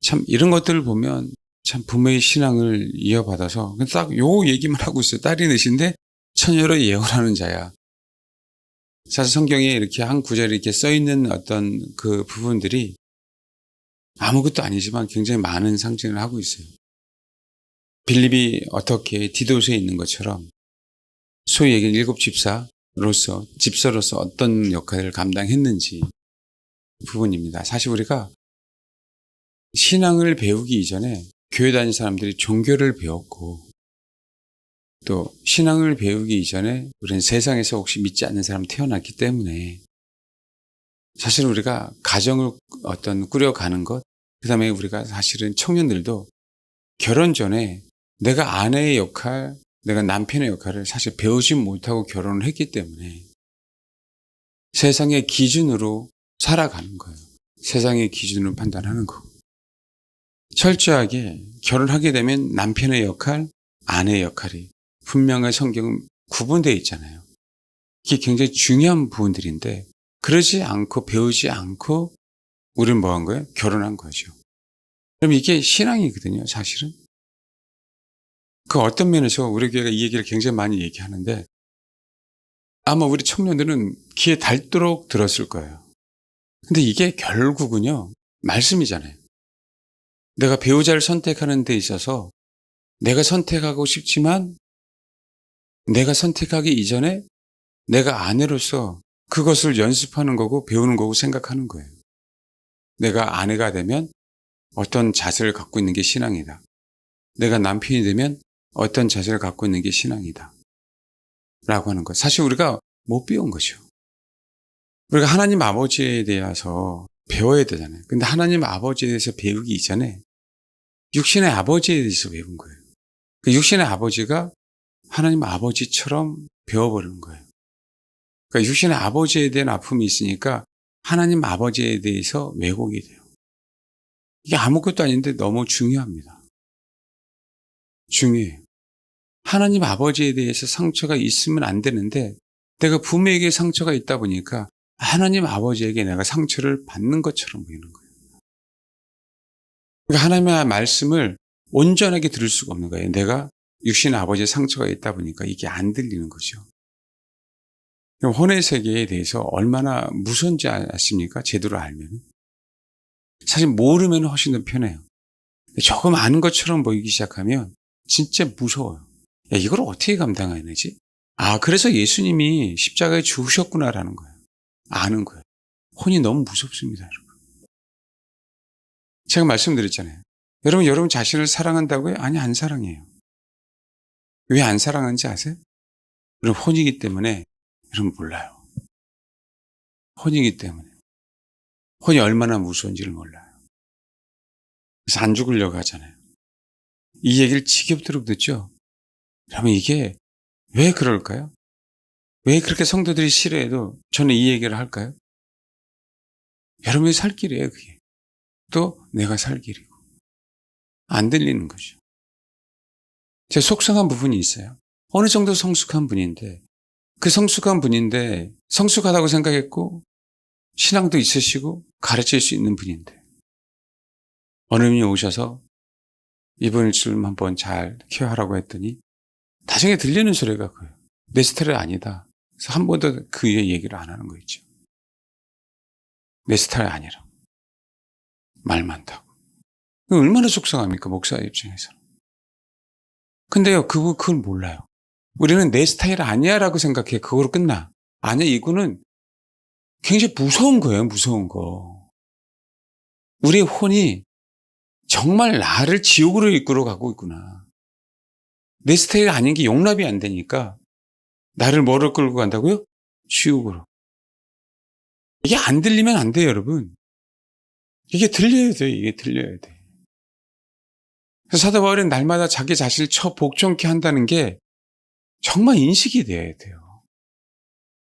Speaker 1: 참 이런 것들을 보면 참 부모의 신앙을 이어받아서 딱 요 얘기만 하고 있어요. 딸이 넷인데 처녀로 예언하는 자야. 사실 성경에 이렇게 한 구절에 이렇게 써 있는 어떤 그 부분들이 아무것도 아니지만 굉장히 많은 상징을 하고 있어요. 빌립이 어떻게 디도서에 있는 것처럼 소위 얘기하는 7 집사로서 어떤 역할을 감당했는지 부분입니다. 사실 우리가 신앙을 배우기 이전에 교회 다니는 사람들이 종교를 배웠고 또 신앙을 배우기 이전에 우리는 세상에서 혹시 믿지 않는 사람 태어났기 때문에 사실 우리가 가정을 꾸려가는 것, 그 다음에 우리가 사실은 청년들도 결혼 전에 내가 아내의 역할, 내가 남편의 역할을 사실 배우지 못하고 결혼을 했기 때문에 세상의 기준으로 살아가는 거예요. 세상의 기준으로 판단하는 거고. 철저하게 결혼하게 되면 남편의 역할, 아내의 역할이 분명히 성경은 구분되어 있잖아요. 이게 굉장히 중요한 부분들인데 그러지 않고 배우지 않고 우리는 뭐 한 거예요? 결혼한 거죠. 그럼 이게 신앙이거든요, 사실은. 그 어떤 면에서 우리 교회가 이 얘기를 굉장히 많이 얘기하는데 아마 우리 청년들은 귀에 닳도록 들었을 거예요. 근데 이게 결국은요, 말씀이잖아요. 내가 배우자를 선택하는 데 있어서 내가 선택하고 싶지만 내가 선택하기 이전에 내가 아내로서 그것을 연습하는 거고 배우는 거고 생각하는 거예요. 내가 아내가 되면 어떤 자세를 갖고 있는 게 신앙이다. 내가 남편이 되면 어떤 자세를 갖고 있는 게 신앙이다. 라고 하는 것. 사실 우리가 못 배운 거죠. 우리가 하나님 아버지에 대해서 배워야 되잖아요. 근데 하나님 아버지에 대해서 배우기 이전에 육신의 아버지에 대해서 배운 거예요. 그 육신의 아버지가 하나님 아버지처럼 배워버리는 거예요. 그러니까 육신의 아버지에 대한 아픔이 있으니까 하나님 아버지에 대해서 왜곡이 돼요. 이게 아무것도 아닌데 너무 중요합니다. 중요해요. 하나님 아버지에 대해서 상처가 있으면 안 되는데 내가 부모에게 상처가 있다 보니까 하나님 아버지에게 내가 상처를 받는 것처럼 보이는 거예요. 그러니까 하나님의 말씀을 온전하게 들을 수가 없는 거예요. 내가 육신의 아버지의 상처가 있다 보니까 이게 안 들리는 거죠. 혼의 세계에 대해서 얼마나 무서운지 아십니까? 제대로 알면. 사실 모르면 훨씬 더 편해요. 조금 아는 것처럼 보이기 시작하면 진짜 무서워요. 야, 이걸 어떻게 감당해내지? 아, 그래서 예수님이 십자가에 죽으셨구나라는 거예요. 아는 거예요. 혼이 너무 무섭습니다, 여러분. 제가 말씀드렸잖아요. 여러분 자신을 사랑한다고요? 아니, 안 사랑해요. 왜 안 사랑하는지 아세요? 여러분, 혼이기 때문에 여러분 몰라요. 혼이기 때문에. 혼이 얼마나 무서운지를 몰라요. 그래서 안 죽으려고 하잖아요. 이 얘기를 지겹도록 듣죠? 그러면 이게 왜 그럴까요? 왜 그렇게 성도들이 싫어해도 저는 이 얘기를 할까요? 여러분이 살 길이에요, 그게. 또 내가 살 길이고. 안 들리는 거죠. 제 속상한 부분이 있어요. 어느 정도 성숙한 분인데 그 성숙한 분인데 성숙하다고 생각했고 신앙도 있으시고 가르칠 수 있는 분인데 어느 분이 오셔서 이분을 좀 한번 잘 케어하라고 했더니 나중에 들리는 소리가 그거예요. 내 스타일이 아니다. 그래서 한 번도 그 위에 얘기를 안 하는 거 있죠. 내 스타일이 아니라고. 말 많다고. 얼마나 속상합니까, 목사 입장에서. 근데요, 그걸 몰라요. 우리는 내 스타일 아니야 라고 생각해. 그거로 끝나. 아니야, 이거는 굉장히 무서운 거예요, 무서운 거. 우리의 혼이 정말 나를 지옥으로 이끌어 가고 있구나. 내 스타일 아닌 게 용납이 안 되니까 나를 뭐로 끌고 간다고요? 지옥으로. 이게 안 들리면 안 돼요, 여러분. 이게 들려야 돼요, 이게 들려야 돼. 그래서 사도 바울은 날마다 자기 자신을 복종케 한다는 게 정말 인식이 돼야 돼요.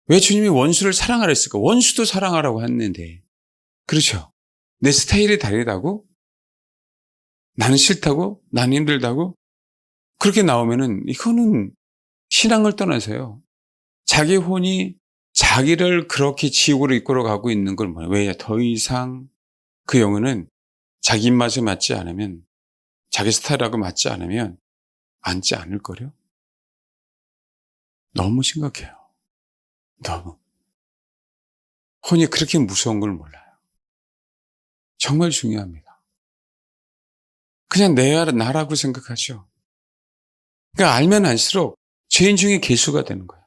Speaker 1: 왜 주님이 원수를 사랑하라 했을까? 원수도 사랑하라고 했는데. 그렇죠. 내 스타일이 다르다고? 나는 싫다고? 나는 힘들다고? 그렇게 나오면은 이거는 신앙을 떠나서요. 자기 혼이 자기를 그렇게 지옥으로 이끌어 가고 있는 걸 뭐예요? 왜 더 이상 그 영혼은 자기 입맛에 맞지 않으면 자기 스타일하고 맞지 않으면 앉지 않을 거요. 너무 심각해요. 너무. 혼이 그렇게 무서운 걸 몰라요. 정말 중요합니다. 그냥 나라고 생각하죠. 그러니까 알면 알수록 죄인 중에 괴수가 되는 거예요.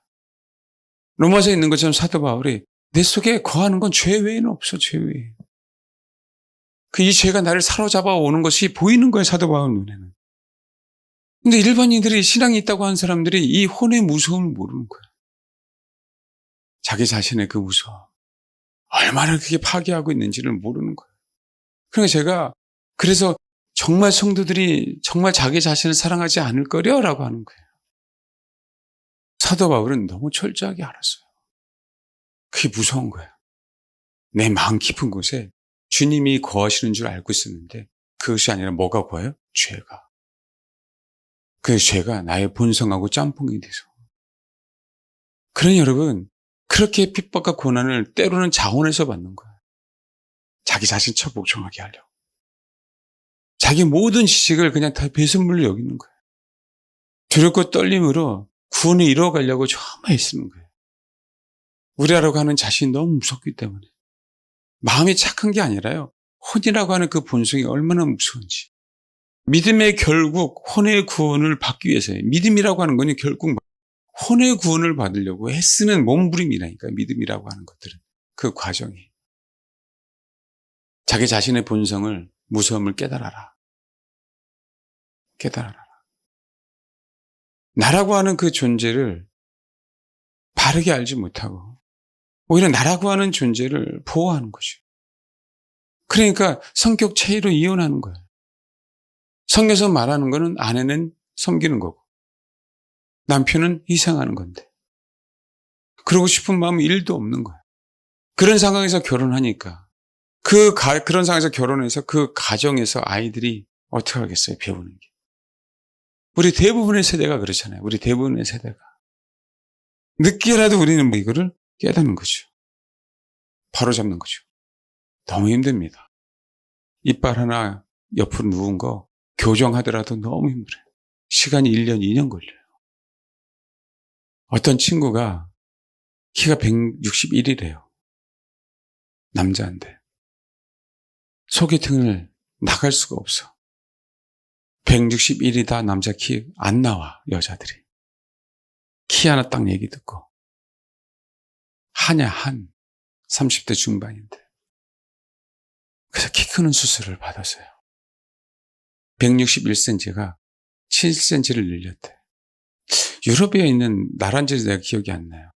Speaker 1: 로마서에 있는 것처럼 사도 바울이 내 속에 거하는 건 죄 외에는 없어, 죄 외에. 이 죄가 나를 사로잡아 오는 것이 보이는 거예요, 사도 바울 눈에는. 근데 일반인들이 신앙이 있다고 하는 사람들이 이 혼의 무서움을 모르는 거예요. 자기 자신의 그 무서움. 얼마나 그게 파괴하고 있는지를 모르는 거예요. 그러니까 제가 그래서 정말 성도들이 정말 자기 자신을 사랑하지 않을 거려라고 하는 거예요. 사도 바울은 너무 철저하게 알았어요. 그게 무서운 거예요. 내 마음 깊은 곳에 주님이 거하시는 줄 알고 있었는데 그것이 아니라 뭐가 거해요? 죄가. 그 죄가 나의 본성하고 짬뽕이 돼서. 그러니 여러분, 그렇게 핍박과 고난을 때로는 자원해서 받는 거예요. 자기 자신 척복종하게 하려고. 자기 모든 지식을 그냥 다 배설물로 여기는 거예요. 두렵고 떨림으로 구원을 이루어가려고 정말 애쓰는 거예요. 우리라고 하는 자신이 너무 무섭기 때문에. 마음이 착한 게 아니라요. 혼이라고 하는 그 본성이 얼마나 무서운지. 믿음의 결국 혼의 구원을 받기 위해서요. 믿음이라고 하는 건 결국 혼의 구원을 받으려고 애쓰는 몸부림이라니까. 믿음이라고 하는 것들은. 그 과정이. 자기 자신의 본성을, 무서움을 깨달아라. 깨달아라. 나라고 하는 그 존재를 바르게 알지 못하고 오히려 나라고 하는 존재를 보호하는 거죠. 그러니까 성격 차이로 이혼하는 거예요. 성경에서 말하는 거는 아내는 섬기는 거고 남편은 희생하는 건데 그러고 싶은 마음이 1도 없는 거예요. 그런 상황에서 결혼하니까 그런 상황에서 결혼해서 그 가정에서 아이들이 어떻게 하겠어요? 배우는 게. 우리 대부분의 세대가 그렇잖아요. 우리 대부분의 세대가. 늦게라도 우리는 이거를 깨닫는 거죠. 바로잡는 거죠. 너무 힘듭니다. 이빨 하나 옆으로 누운 거 교정하더라도 너무 힘들어요. 시간이 1년, 2년 걸려요. 어떤 친구가 키가 161이래요. 남자인데. 소개팅을 나갈 수가 없어. 161이다 남자 키 안 나와, 여자들이. 키 하나 딱 얘기 듣고. 한 30대 중반인데. 그래서 키 크는 수술을 받았어요. 161cm가 7cm를 늘렸대. 유럽에 있는 나라인지 내가 기억이 안 나요.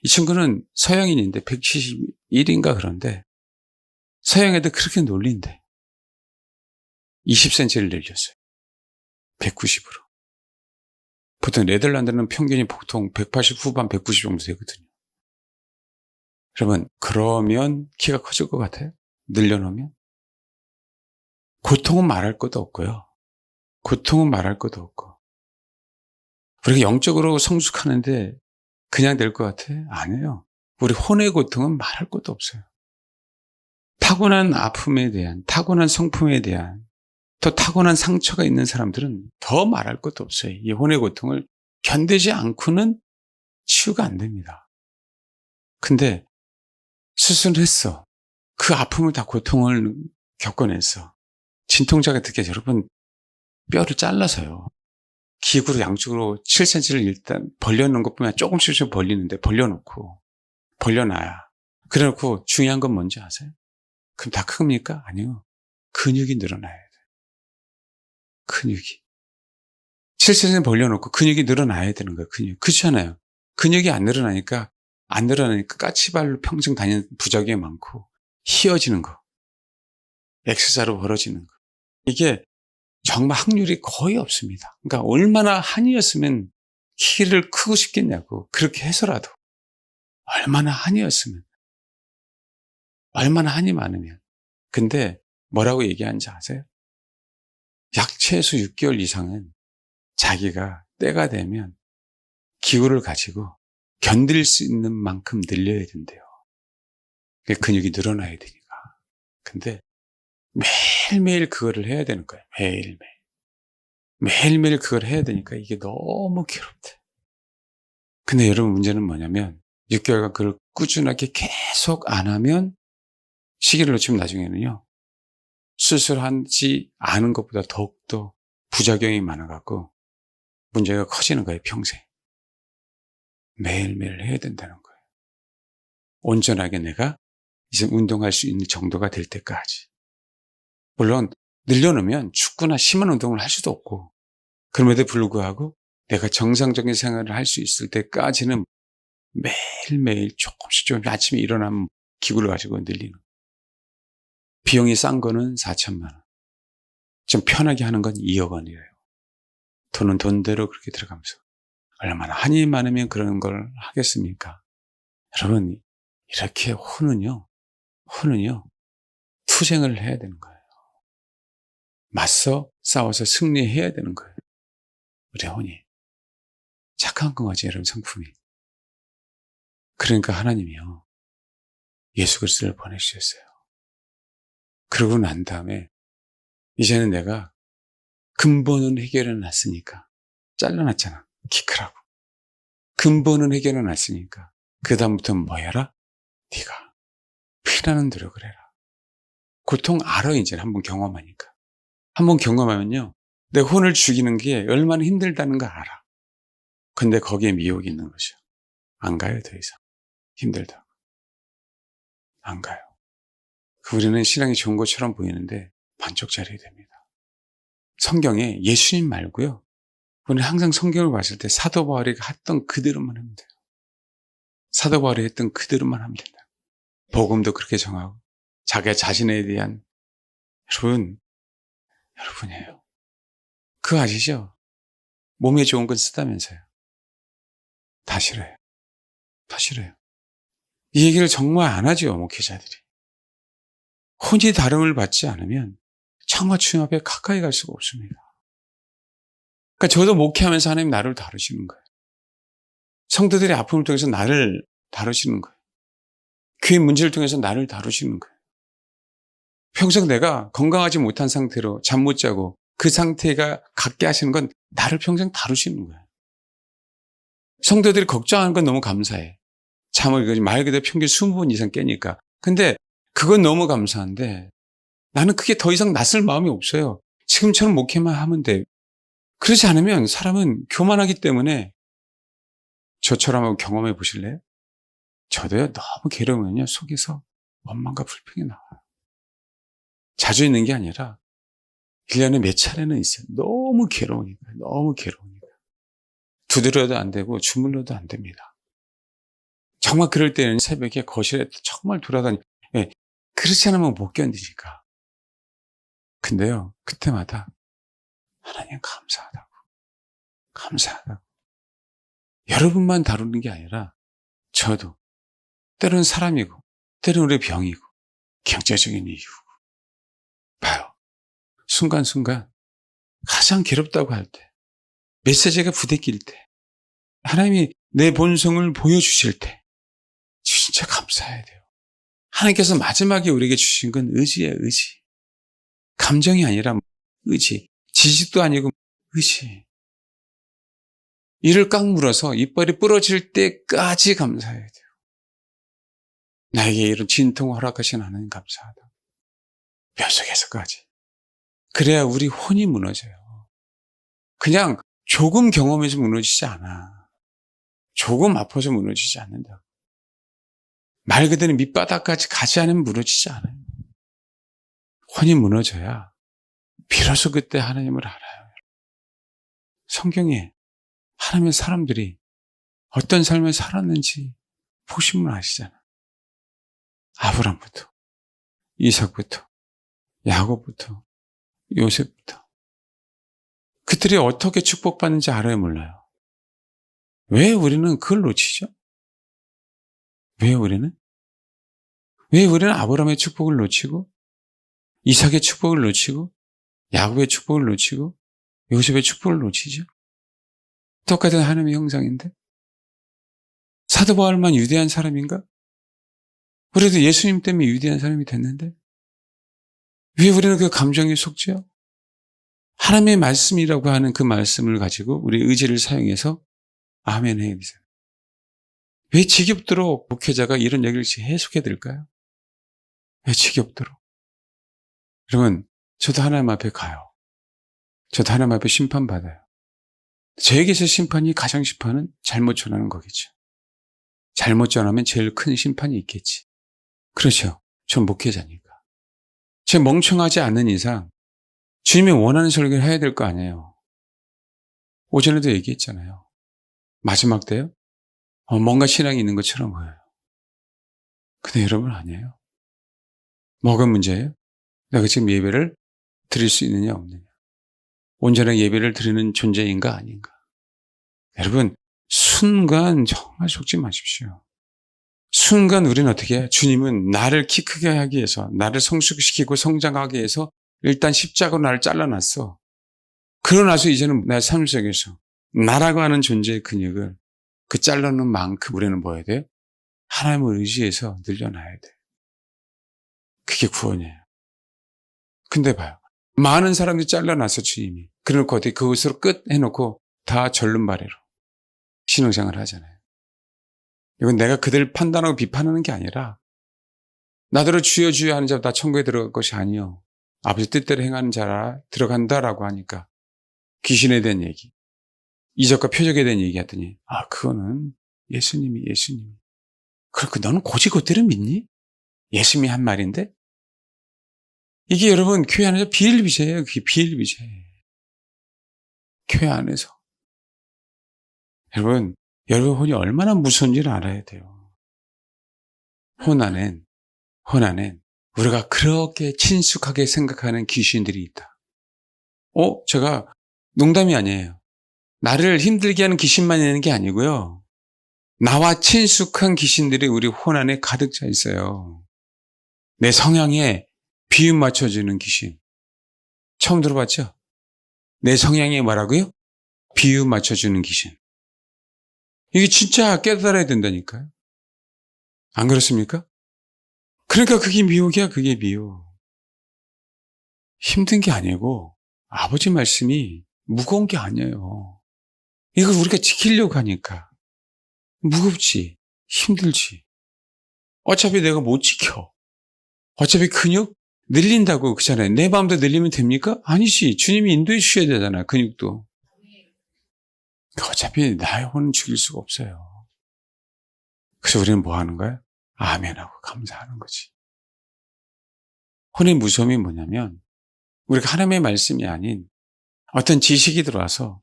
Speaker 1: 이 친구는 서양인인데 171인가 그런데 서양 애들 그렇게 놀린대. 20cm를 늘렸어요. 190으로. 보통 네덜란드는 평균이 보통 180 후반 190 정도 되거든요. 여러분, 그러면 키가 커질 것 같아요? 늘려놓으면? 고통은 말할 것도 없고요. 고통은 말할 것도 없고. 우리가 영적으로 성숙하는데 그냥 될 것 같아? 아니에요. 우리 혼의 고통은 말할 것도 없어요. 타고난 아픔에 대한, 타고난 성품에 대한, 더 타고난 상처가 있는 사람들은 더 말할 것도 없어요. 이 혼의 고통을 견디지 않고는 치유가 안 됩니다. 근데 수술을 했어. 그 아픔을 다 고통을 겪어냈어. 진통자가 듣게 여러분 뼈를 잘라서요. 기구로 양쪽으로 7cm를 일단 벌려놓은 것뿐만 조금씩 벌리는데 벌려놓고 벌려놔야. 그래놓고 중요한 건 뭔지 아세요? 그럼 다 큽니까? 아니요. 근육이 늘어나야 돼. 근육이. 7cm 벌려놓고 근육이 늘어나야 되는 거예요. 근육. 그렇잖아요. 근육이 안 늘어나니까 까치발로 평생 다니는 부작용이 많고 휘어지는 거. X자로 벌어지는 거. 이게 정말 확률이 거의 없습니다. 그러니까 얼마나 한이었으면 키를 크고 싶겠냐고. 그렇게 해서라도. 얼마나 한이었으면. 얼마나 한이 많으면. 근데 뭐라고 얘기하는지 아세요? 약 최소 6개월 이상은 자기가 때가 되면 기구를 가지고 견딜 수 있는 만큼 늘려야 된대요. 근육이 늘어나야 되니까. 근데 매일매일 그거를 해야 되는 거예요. 매일매일. 매일매일 그걸 해야 되니까 이게 너무 괴롭대. 근데 여러분 문제는 뭐냐면 6개월간 그걸 꾸준하게 계속 안 하면 시기를 놓치면 나중에는요. 수술하지 않은 것보다 더욱더 부작용이 많아갖고 문제가 커지는 거예요. 평생. 매일매일 해야 된다는 거예요. 온전하게 내가 이제 운동할 수 있는 정도가 될 때까지. 물론 늘려놓으면 축구나 심한 운동을 할 수도 없고 그럼에도 불구하고 내가 정상적인 생활을 할 수 있을 때까지는 매일매일 조금씩 아침에 일어나면 기구를 가지고 늘리는 거예요. 비용이 싼 거는 4천만 원. 좀 편하게 하는 건 2억 원이에요. 돈은 돈대로 그렇게 들어가면서. 얼마나 한이 많으면 그런 걸 하겠습니까? 여러분, 이렇게 혼은요, 투쟁을 해야 되는 거예요. 맞서 싸워서 승리해야 되는 거예요. 우리 혼이. 착한 거지, 여러분, 성품이. 그러니까 하나님이요, 예수 그리스도를 보내주셨어요. 그러고 난 다음에 이제는 내가 근본은 해결해 놨으니까, 잘라놨잖아, 키크라고. 근본은 해결해 놨으니까 그 다음부터는 뭐 해라? 네가 피나는 노력을 해라. 고통 알아. 이제 한번 경험하니까. 한번 경험하면요, 내 혼을 죽이는 게 얼마나 힘들다는 거 알아. 근데 거기에 미혹이 있는 거죠. 안 가요. 더 이상 힘들다고 안 가요. 우리는 신앙이 좋은 것처럼 보이는데 반쪽짜리 됩니다. 성경에 예수님 말고요, 우리는 항상 성경을 봤을 때 사도 바울이 했던 그대로만 하면 돼요. 사도 바울이 했던 그대로만 하면 된다. 복음도 그렇게 정하고 자기 자신에 대한, 여러분이에요. 그거 아시죠? 몸에 좋은 건 쓰다면서요. 다 싫어요. 다 싫어요. 이 얘기를 정말 안 하죠, 목회자들이. 혼이 다름을 받지 않으면 정말 주님 앞에 가까이 갈 수가 없습니다. 그러니까 저도 목회하면서 하나님 나를 다루시는 거예요. 성도들의 아픔을 통해서 나를 다루시는 거예요. 교회 문제를 통해서 나를 다루시는 거예요. 평생 내가 건강하지 못한 상태로 잠 못 자고 그 상태가 갖게 하시는 건 나를 평생 다루시는 거예요. 성도들이 걱정하는 건 너무 감사해. 잠을 말 그대로 평균 20번 이상 깨니까. 근데 그건 너무 감사한데 나는 그게 더 이상 낯설 마음이 없어요. 지금처럼 목회만 하면 돼. 그렇지 않으면 사람은 교만하기 때문에, 저처럼 한번 경험해 보실래요? 저도요, 너무 괴로우면요, 속에서 원망과 불평이 나와요. 자주 있는 게 아니라 1년에 몇 차례는 있어요. 너무 괴로우니까. 두드려도 안 되고 주물러도 안 됩니다. 정말 그럴 때는 새벽에 거실에 정말 돌아다니, 예, 그렇지 않으면 못 견디니까. 근데요, 그때마다 하나님 감사하다고. 여러분만 다루는 게 아니라 저도 때로는 사람이고 때로는 우리 병이고 경제적인 이유고. 봐요. 순간순간 가장 괴롭다고 할 때, 메시지가 부대낄 때, 하나님이 내 본성을 보여주실 때 진짜 감사해야 돼요. 하나님께서 마지막에 우리에게 주신 건 의지예요. 의지. 감정이 아니라 의지. 지식도 아니고 의지. 이를 꽉 물어서 이빨이 부러질 때까지 감사해야 돼요. 나에게 이런 진통을 허락하신 하나님 감사하다. 뼛속에서까지. 그래야 우리 혼이 무너져요. 그냥 조금 경험해서 무너지지 않아. 조금 아파서 무너지지 않는다. 말 그대로 밑바닥까지 가지 않으면 무너지지 않아요. 혼이 무너져야 비로소 그때 하나님을 알아요. 성경에 하나님의 사람들이 어떤 삶을 살았는지 보시면 아시잖아. 아브람부터, 이삭부터, 야곱부터, 요셉부터. 그들이 어떻게 축복받는지 알아요, 몰라요? 왜 우리는 그걸 놓치죠? 왜 우리는 아브라함의 축복을 놓치고, 이삭의 축복을 놓치고, 야곱의 축복을 놓치고, 요셉의 축복을 놓치죠? 똑같은 하나님의 형상인데? 사도 바울만 유대한 사람인가? 그래도 예수님 때문에 유대한 사람이 됐는데? 왜 우리는 그 감정에 속죠? 하나님의 말씀이라고 하는 그 말씀을 가지고 우리 의지를 사용해서 아멘 해야 되잖아요. 왜 지겹도록 목회자가 이런 얘기를 해석해야 될까요? 왜 지겹도록? 여러분, 저도 하나님 앞에 가요. 저도 하나님 앞에 심판받아요. 저에게서 심판이 가장 심판은 잘못 전하는 거겠죠. 잘못 전하면 제일 큰 심판이 있겠지. 그렇죠. 전 목회자니까. 제 멍청하지 않는 이상 주님이 원하는 설교를 해야 될 거 아니에요. 오전에도 얘기했잖아요. 마지막 때요? 뭔가 신앙이 있는 것처럼 보여요. 근데 여러분 아니에요. 뭐가 문제예요? 내가 지금 예배를 드릴 수 있느냐 없느냐. 온전하게 예배를 드리는 존재인가 아닌가. 여러분 순간 정말 속지 마십시오. 순간 우리는 어떻게 해요? 주님은 나를 키 크게 하기 위해서, 나를 성숙시키고 성장하기 위해서 일단 십자가로 나를 잘라놨어. 그러고 나서 이제는 내 삶 속에서 나라고 하는 존재의 근육을 그 잘라놓은 만큼 우리는 뭐 해야 돼요? 하나님을 의지해서 늘려놔야 돼. 그게 구원이에요. 근데 봐요. 많은 사람들이 잘라놨어, 주님이. 그래놓고 어떻게 그것으로 끝 해놓고 다 절름발이로 신앙생활을 하잖아요. 이건 내가 그들을 판단하고 비판하는 게 아니라 나더러 주여 주여 하는 자 다 천국에 들어갈 것이 아니요 아버지 뜻대로 행하는 자라 들어간다라고 하니까 귀신에 대한 얘기, 이적과 표적에 대한 얘기 했더니 그거는 예수님이. 그렇고 너는 고지 그대로 믿니? 예수님이 한 말인데? 이게 여러분 교회 안에서 비일비재예요. 그게 비일비재. 교회 안에서. 여러분 혼이 얼마나 무서운지를 알아야 돼요. 혼 안엔 우리가 그렇게 친숙하게 생각하는 귀신들이 있다. 제가 농담이 아니에요. 나를 힘들게 하는 귀신만 있는 게 아니고요. 나와 친숙한 귀신들이 우리 혼 안에 가득 차 있어요. 내 성향에 비유 맞춰주는 귀신. 처음 들어봤죠? 내 성향에 뭐라고요? 비유 맞춰주는 귀신. 이게 진짜 깨달아야 된다니까요. 안 그렇습니까? 그러니까 그게 미혹이야, 그게 미혹. 힘든 게 아니고 아버지 말씀이 무거운 게 아니에요. 이걸 우리가 지키려고 하니까 무겁지, 힘들지. 어차피 내가 못 지켜. 어차피 근육 늘린다고 그잖아요. 내 마음도 늘리면 됩니까? 아니지. 주님이 인도해 주셔야 되잖아요. 근육도. 어차피 나의 혼은 죽일 수가 없어요. 그래서 우리는 뭐 하는 거야? 아멘하고 감사하는 거지. 혼의 무서움이 뭐냐면 우리가 하나님의 말씀이 아닌 어떤 지식이 들어와서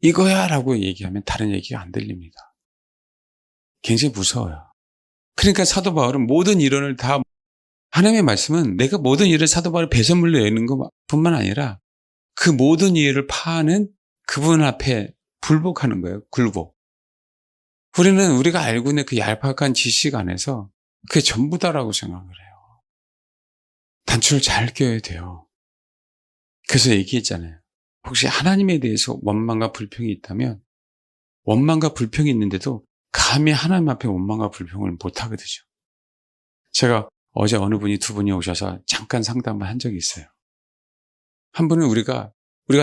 Speaker 1: 이거야 라고 얘기하면 다른 얘기가 안 들립니다. 굉장히 무서워요. 그러니까 사도 바울은 모든 이론을 다 하나님의 말씀은 내가 모든 일을 사도 바울의 배설물로 여는 것뿐만 아니라 그 모든 이해를 파하는 그분 앞에 굴복하는 거예요. 굴복. 우리는 우리가 알고 있는 그 얄팍한 지식 안에서 그게 전부다라고 생각을 해요. 단추를 잘 껴야 돼요. 그래서 얘기했잖아요. 혹시 하나님에 대해서 원망과 불평이 있다면 원망과 불평이 있는데도 감히 하나님 앞에 원망과 불평을 못하거든요. 제가 어제 어느 분이 두 분이 오셔서 잠깐 상담을 한 적이 있어요. 한 분은 우리가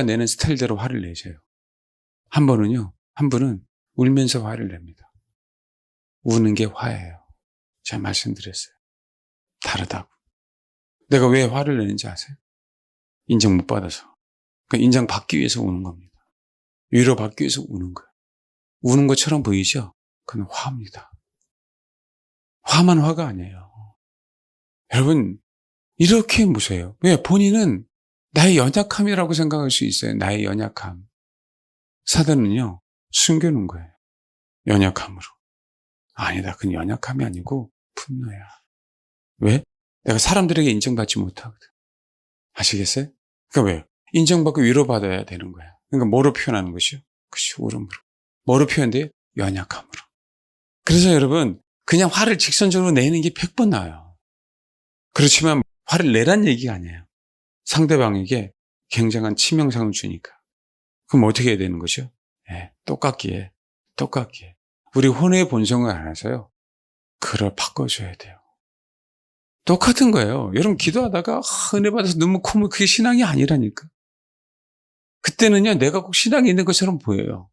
Speaker 1: 내는 스타일대로 화를 내셔요. 한 분은 울면서 화를 냅니다. 우는 게 화예요. 제가 말씀드렸어요. 다르다고. 내가 왜 화를 내는지 아세요? 인정 못 받아서. 그러니까 인정받기 위해서 우는 겁니다. 위로받기 위해서 우는 거예요. 우는 것처럼 보이죠? 그건 화입니다. 화만 화가 아니에요. 여러분 이렇게 무서워요. 왜? 본인은 나의 연약함이라고 생각할 수 있어요. 나의 연약함. 사단은요 숨겨놓은 거예요. 연약함으로. 아니다. 그건 연약함이 아니고 분노야. 왜? 내가 사람들에게 인정받지 못하거든. 아시겠어요? 그러니까 왜요? 인정받고 위로받아야 되는 거야. 그러니까 뭐로 표현하는 것이요? 그렇죠. 울음으로. 뭐로 표현돼요? 연약함으로. 그래서 여러분 그냥 화를 직선적으로 내는 게 100번 나아요. 그렇지만 화를 내란 얘기가 아니에요. 상대방에게 굉장한 치명상을 주니까. 그럼 어떻게 해야 되는 것이요? 똑같게. 우리 혼의 본성을 알아서요. 그걸 바꿔줘야 돼요. 똑같은 거예요. 여러분 기도하다가 은혜 받아서 눈물 콧물 그게 신앙이 아니라니까. 그때는요 내가 꼭 신앙이 있는 것처럼 보여요.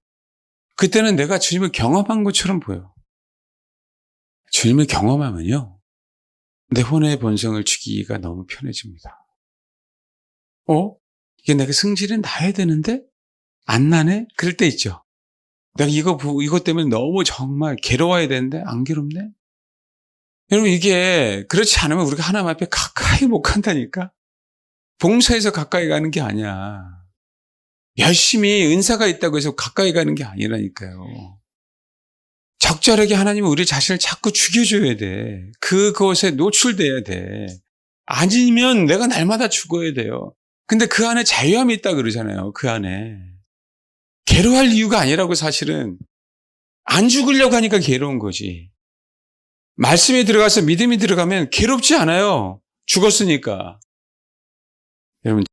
Speaker 1: 그때는 내가 주님을 경험한 것처럼 보여. 주님을 경험하면요 내 혼의 본성을 죽이기가 너무 편해집니다. 이게 내가 승질이 나야 되는데 안 나네? 그럴 때 있죠. 내가 이것 때문에 너무 정말 괴로워야 되는데 안 괴롭네? 여러분 이게 그렇지 않으면 우리가 하나님 앞에 가까이 못 간다니까. 봉사해서 가까이 가는 게 아니야. 열심히 은사가 있다고 해서 가까이 가는 게 아니라니까요. 적절하게 하나님은 우리 자신을 자꾸 죽여줘야 돼. 그것에 노출돼야 돼. 아니면 내가 날마다 죽어야 돼요. 근데 그 안에 자유함이 있다 그러잖아요. 그 안에. 괴로워할 이유가 아니라고 사실은. 안 죽으려고 하니까 괴로운 거지. 말씀에 들어가서 믿음이 들어가면 괴롭지 않아요. 죽었으니까. 여러분,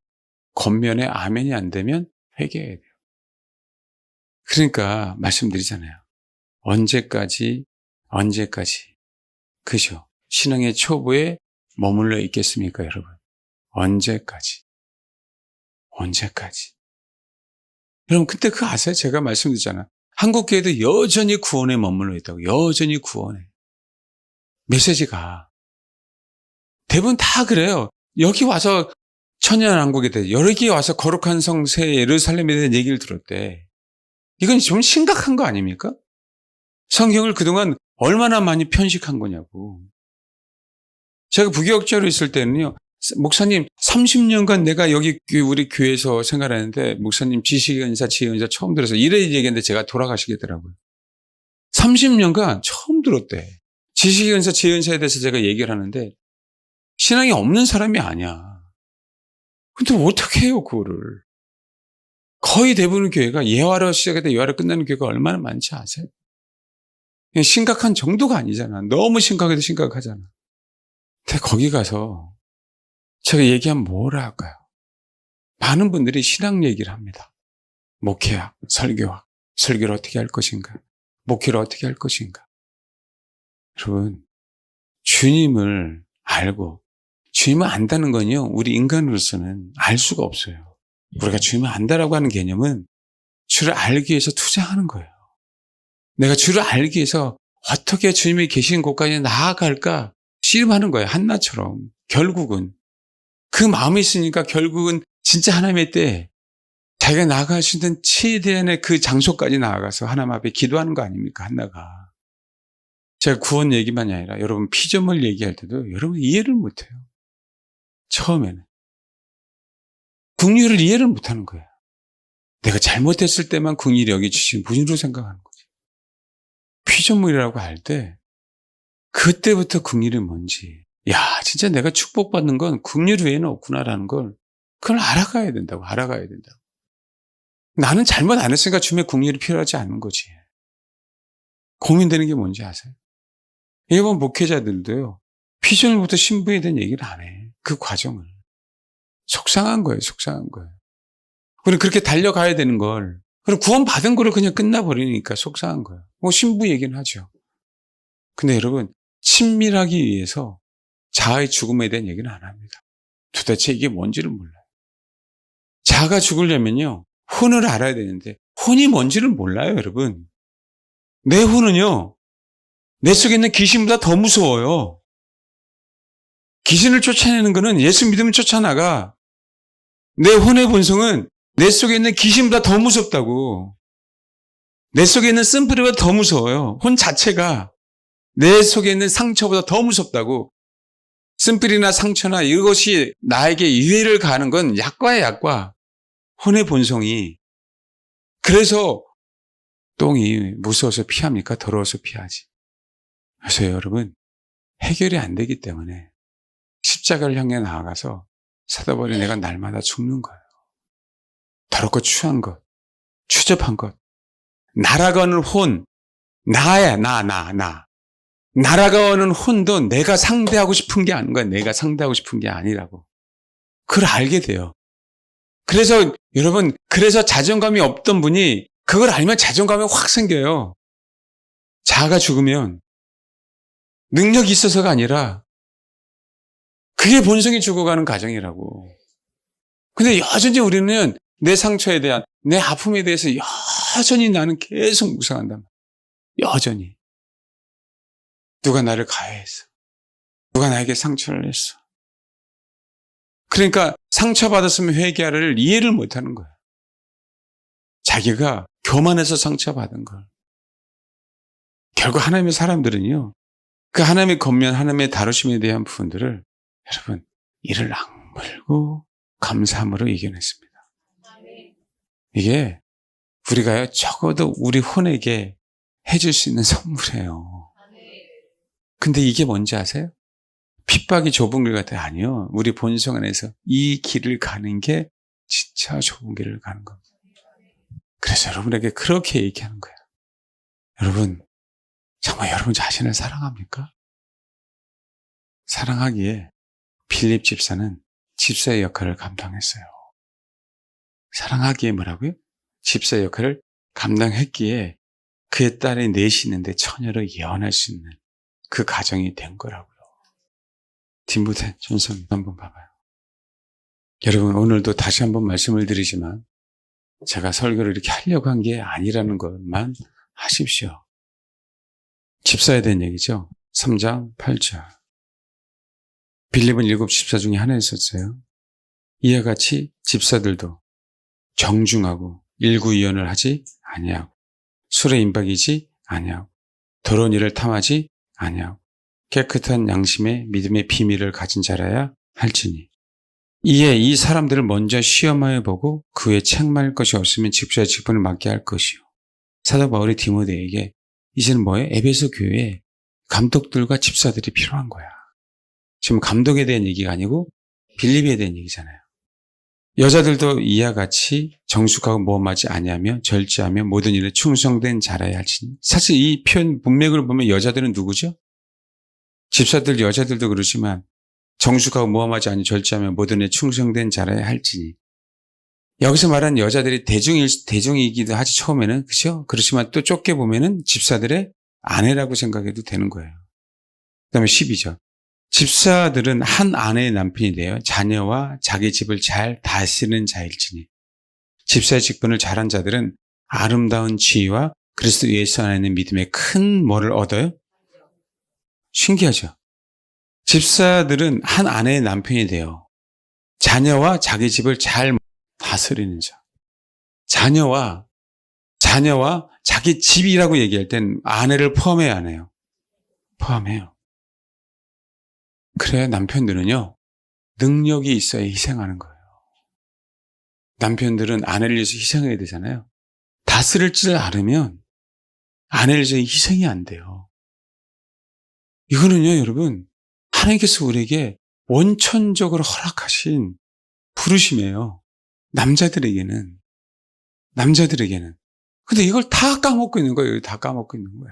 Speaker 1: 겉면에 아멘이 안 되면 회개해야 돼요. 그러니까 말씀드리잖아요. 언제까지 그죠? 신앙의 초보에 머물러 있겠습니까, 여러분? 언제까지? 여러분, 그때 그거 아세요? 제가 말씀드렸잖아요. 한국교회도 여전히 구원에 머물러 있다고. 여전히 구원에. 메시지가. 대부분 다 그래요. 여기 와서 천년왕국에 대해 여기 와서 거룩한 성세 예루살렘에 대한 얘기를 들었대. 이건 좀 심각한 거 아닙니까? 성경을 그동안 얼마나 많이 편식한 거냐고. 제가 부교역자로 있을 때는요. 목사님 30년간 내가 여기 우리 교회에서 생활하는데 목사님 지식은사 지혜은사 처음 들어서 이래 얘기했는데 제가 돌아가시겠더라고요. 30년간 처음 들었대. 지식은사 지혜은사에 대해서 제가 얘기를 하는데 신앙이 없는 사람이 아니야. 근데 어떻게 해요 그거를. 거의 대부분 교회가 예화로 시작해서 예화로 끝나는 교회가 얼마나 많지 아세요? 그냥 심각한 정도가 아니잖아. 너무 심각해도 심각하잖아. 근데 거기 가서 제가 얘기하면 뭐라 할까요? 많은 분들이 신앙 얘기를 합니다. 목회학, 설교학, 설교를 어떻게 할 것인가? 목회를 어떻게 할 것인가? 여러분, 주님을 알고 주님을 안다는 건요. 우리 인간으로서는 알 수가 없어요. 우리가 주님을 안다라고 하는 개념은 주를 알기 위해서 투자하는 거예요. 내가 주를 알기 위해서 어떻게 주님이 계신 곳까지 나아갈까 씨름하는 거예요. 한나처럼. 결국은. 그 마음이 있으니까 결국은 진짜 하나님의 때에 자기가 나아갈 수 있는 최대한의 그 장소까지 나아가서 하나님 앞에 기도하는 거 아닙니까? 한나가. 제가 구원 얘기만이 아니라 여러분 피조물 얘기할 때도 여러분 이해를 못해요. 처음에는. 긍휼을 이해를 못하는 거예요. 내가 잘못했을 때만 긍휼히 여겨주시는 분으로 생각하는 거지. 피조물이라고 할 때 그때부터 긍휼이 뭔지 야 진짜 내가 축복받는 건 긍휼 외에는 없구나라는 걸 그걸 알아가야 된다고. 나는 잘못 안 했으니까 주님의 긍휼이 필요하지 않은 거지. 고민되는 게 뭔지 아세요? 일본 목회자들도요. 피조물부터 신부에 대한 얘기를 안 해. 그 과정을. 속상한 거예요. 그럼 그렇게 달려가야 되는 걸 그럼 구원받은 거를 그냥 끝나버리니까 속상한 거예요. 뭐 신부 얘기는 하죠. 근데 여러분 친밀하기 위해서 자아의 죽음에 대한 얘기는 안 합니다. 도대체 이게 뭔지를 몰라요. 자아가 죽으려면요. 혼을 알아야 되는데 혼이 뭔지를 몰라요. 여러분. 내 혼은요. 내 속에 있는 귀신보다 더 무서워요. 귀신을 쫓아내는 거는 예수 믿으면 쫓아나가. 내 혼의 본성은 내 속에 있는 귀신보다 더 무섭다고. 내 속에 있는 쓴뿌리보다 더 무서워요. 혼 자체가 내 속에 있는 상처보다 더 무섭다고. 쓴뿌리나 상처나 이것이 나에게 유해를 가하는 건 약과야 약과. 혼의 본성이. 그래서 똥이 무서워서 피합니까? 더러워서 피하지. 그래서 여러분 해결이 안 되기 때문에 십자가를 향해 나아가서 사다버리 내가 날마다 죽는 거예요. 더럽고 추한 것, 추접한 것, 날아가는 혼, 나야 나. 날아가는 혼도 내가 상대하고 싶은 게 아닌 거야. 내가 상대하고 싶은 게 아니라고. 그걸 알게 돼요. 그래서 여러분 그래서 자존감이 없던 분이 그걸 알면 자존감이 확 생겨요. 자아가 죽으면 능력이 있어서가 아니라 그게 본성이 죽어가는 과정이라고. 근데 여전히 우리는 내 상처에 대한 내 아픔에 대해서 여전히 나는 계속 묵상한단 말이야. 여전히. 누가 나를 가해했어. 누가 나에게 상처를 했어. 그러니까 상처받았으면 회개하를 이해를 못하는 거야. 자기가 교만해서 상처받은 걸. 결국 하나님의 사람들은요. 그 하나님의 권면, 하나님의 다루심에 대한 부분들을 여러분 이를 악물고 감사함으로 이겨냈습니다. 이게 우리가요, 적어도 우리 혼에게 해줄 수 있는 선물이에요. 근데 이게 뭔지 아세요? 핍박이 좁은 길 같아요. 아니요. 우리 본성 안에서 이 길을 가는 게 진짜 좁은 길을 가는 겁니다. 그래서 여러분에게 그렇게 얘기하는 거예요. 여러분, 정말 여러분 자신을 사랑합니까? 사랑하기에 빌립 집사는 집사의 역할을 감당했어요. 사랑하기에 뭐라고요? 집사의 역할을 감당했기에 그의 딸의 넷이 있는데 처녀로 예언할 수 있는 그 가정이 된 거라고요. 디모데 전서 한번 봐봐요. 여러분, 오늘도 다시 한번 말씀을 드리지만 제가 설교를 이렇게 하려고 한 게 아니라는 것만 하십시오. 집사에 대한 얘기죠. 3장 8절. 빌립은 7 집사 중에 하나였었어요. 이와 같이 집사들도 정중하고 일구이연을 하지 아니하고 술에 임박이지 아니하고 더러운 일을 탐하지 아니하고 깨끗한 양심의 믿음의 비밀을 가진 자라야 할지니 이에 이 사람들을 먼저 시험하여 보고 그 후에 책망할 것이 없으면 집사의 직분을 맡게 할 것이요. 사도 바울이 디모데에게 이제는 뭐예요? 에베소 교회에 감독들과 집사들이 필요한 거야. 지금 감독에 대한 얘기가 아니고 빌립에 대한 얘기잖아요. 여자들도 이와 같이 정숙하고 모험하지 아니하며 절제하며 모든 일에 충성된 자라야 할지니. 사실 이 표현 문맥을 보면 여자들은 누구죠? 집사들 여자들도 그러지만 정숙하고 모험하지 아니 절제하며 모든 일에 충성된 자라야 할지니. 여기서 말하는 여자들이 대중이기도 하지 처음에는. 그렇죠? 그렇지만 또 좁게 보면은 집사들의 아내라고 생각해도 되는 거예요. 그다음에 12절. 집사들은 한 아내의 남편이 되어 자녀와 자기 집을 잘 다스리는 자일지니 집사의 직분을 잘한 자들은 아름다운 지위와 그리스도 예수 안에 있는 믿음의 큰 뭐를 얻어요? 신기하죠? 집사들은 한 아내의 남편이 되어 자녀와 자기 집을 잘 다스리는 자. 자녀와 자기 집이라고 얘기할 땐 아내를 포함해야 하네요. 포함해요. 그래야 남편들은요, 능력이 있어야 희생하는 거예요. 남편들은 아내를 위해서 희생해야 되잖아요. 다스릴 줄 알으면 아내를 위해서 희생이 안 돼요. 이거는요, 여러분, 하나님께서 우리에게 원천적으로 허락하신 부르심이에요. 남자들에게는. 근데 이걸 다 까먹고 있는 거예요. 다 까먹고 있는 거야.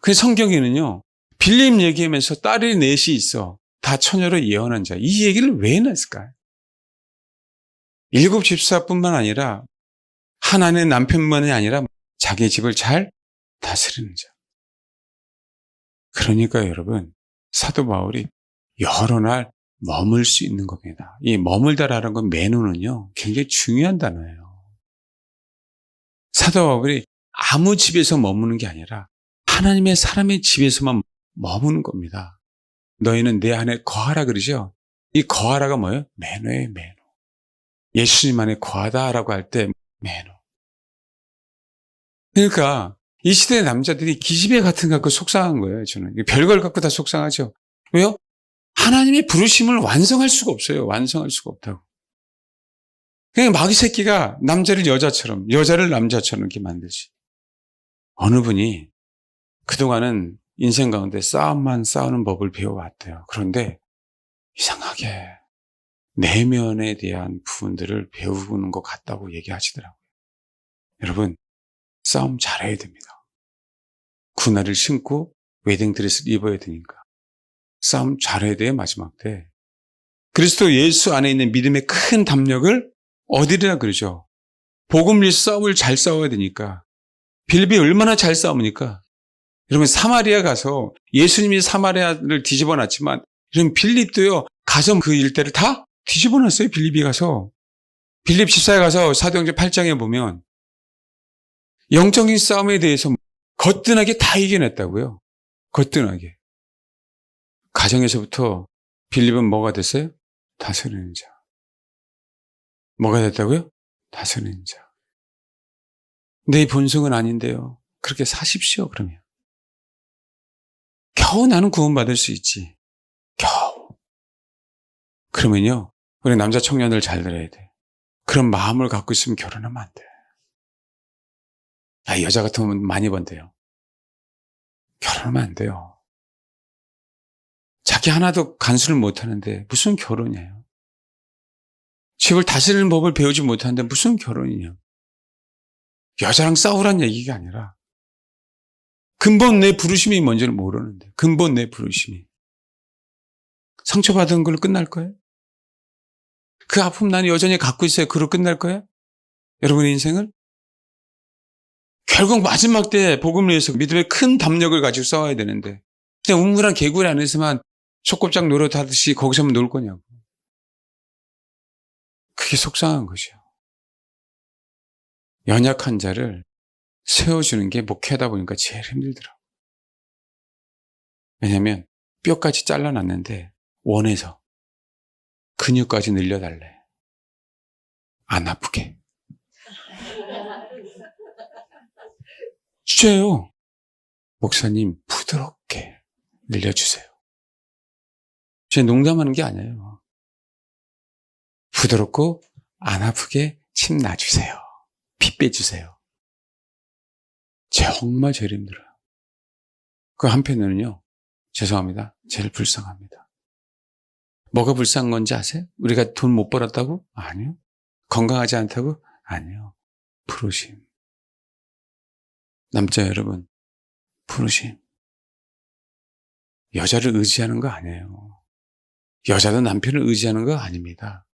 Speaker 1: 그래서 성경에는요, 빌립 얘기하면서 딸이 넷이 있어. 다 처녀로 예언한 자. 이 얘기를 왜 냈을까요? 7 집사뿐만 아니라 하나님의 남편만이 아니라 자기 집을 잘 다스리는 자. 그러니까 여러분, 사도 바울이 여러 날 머물 수 있는 겁니다. 이 머물다라는 건 메노는요, 굉장히 중요한 단어예요. 사도 바울이 아무 집에서 머무는 게 아니라 하나님의 사람의 집에서만 머무는 겁니다. 너희는 내 안에 거하라 그러죠? 이 거하라가 뭐예요? 매너예요, 매너. 예수님 안에 거하다라고 할 때 매너. 그러니까 이 시대의 남자들이 기집애 같은 거 갖고 속상한 거예요, 저는. 별걸 갖고 다 속상하죠. 왜요? 하나님의 부르심을 완성할 수가 없어요. 완성할 수가 없다고. 그냥 마귀 새끼가 남자를 여자처럼, 여자를 남자처럼 이렇게 만들지. 어느 분이 그동안은 인생 가운데 싸움만 싸우는 법을 배워왔대요. 그런데 이상하게 내면에 대한 부분들을 배우는 것 같다고 얘기하시더라고요. 여러분, 싸움 잘해야 됩니다. 군화를 신고 웨딩드레스를 입어야 되니까. 싸움 잘해야 돼요, 마지막 때. 그리스도 예수 안에 있는 믿음의 큰 담력을 어디다 그러죠? 복음 위해서 싸움을 잘 싸워야 되니까. 빌립이 얼마나 잘 싸웁니까? 여러분, 사마리아 가서 예수님이 사마리아를 뒤집어 놨지만 여러분, 빌립도요, 가서 그 일대를 다 뒤집어 놨어요. 빌립이 가서. 빌립 집사에 가서 사도행전 8장에 보면 영적인 싸움에 대해서 거뜬하게 다 이겨냈다고요. 거뜬하게. 가정에서부터 빌립은 뭐가 됐어요? 다스리는 자. 뭐가 됐다고요? 다스리는 자. 내 본성은 아닌데요. 그렇게 사십시오, 그러면. 겨우 나는 구원받을 수 있지. 겨우. 그러면요, 우리 남자 청년들 잘 들어야 돼. 그런 마음을 갖고 있으면 결혼하면 안 돼. 여자 같으면 많이 번대요. 결혼하면 안 돼요. 자기 하나도 간수를 못 하는데 무슨 결혼이에요? 집을 다스리는 법을 배우지 못하는데 무슨 결혼이냐? 여자랑 싸우란 얘기가 아니라 근본 내 부르심이 뭔지를 모르는데, 근본 내 부르심이. 상처받은 걸로 끝날 거예요? 그 아픔 난 여전히 갖고 있어요. 그로 끝날 거예요? 여러분의 인생을? 결국 마지막 때 복음을 위해서 믿음의 큰 담력을 가지고 싸워야 되는데 그냥 웅물한 개구리 안에서만 소꿉장 노릇하듯이 거기서만 놀 거냐고. 그게 속상한 것이요. 연약한 자를 세워주는 게 목회하다 보니까 제일 힘들더라고요. 왜냐하면 뼈까지 잘라놨는데 원해서 근육까지 늘려달래. 안 아프게. 진짜예요. 목사님 부드럽게 늘려주세요. 제가 농담하는 게 아니에요. 부드럽고 안 아프게 침 놔주세요. 피 빼주세요. 정말 제일 힘들어요. 그 한편으로는요. 죄송합니다. 제일 불쌍합니다. 뭐가 불쌍한 건지 아세요? 우리가 돈 못 벌었다고? 아니요. 건강하지 않다고? 아니요. 부르심. 남자 여러분, 부르심. 여자를 의지하는 거 아니에요. 여자도 남편을 의지하는 거 아닙니다.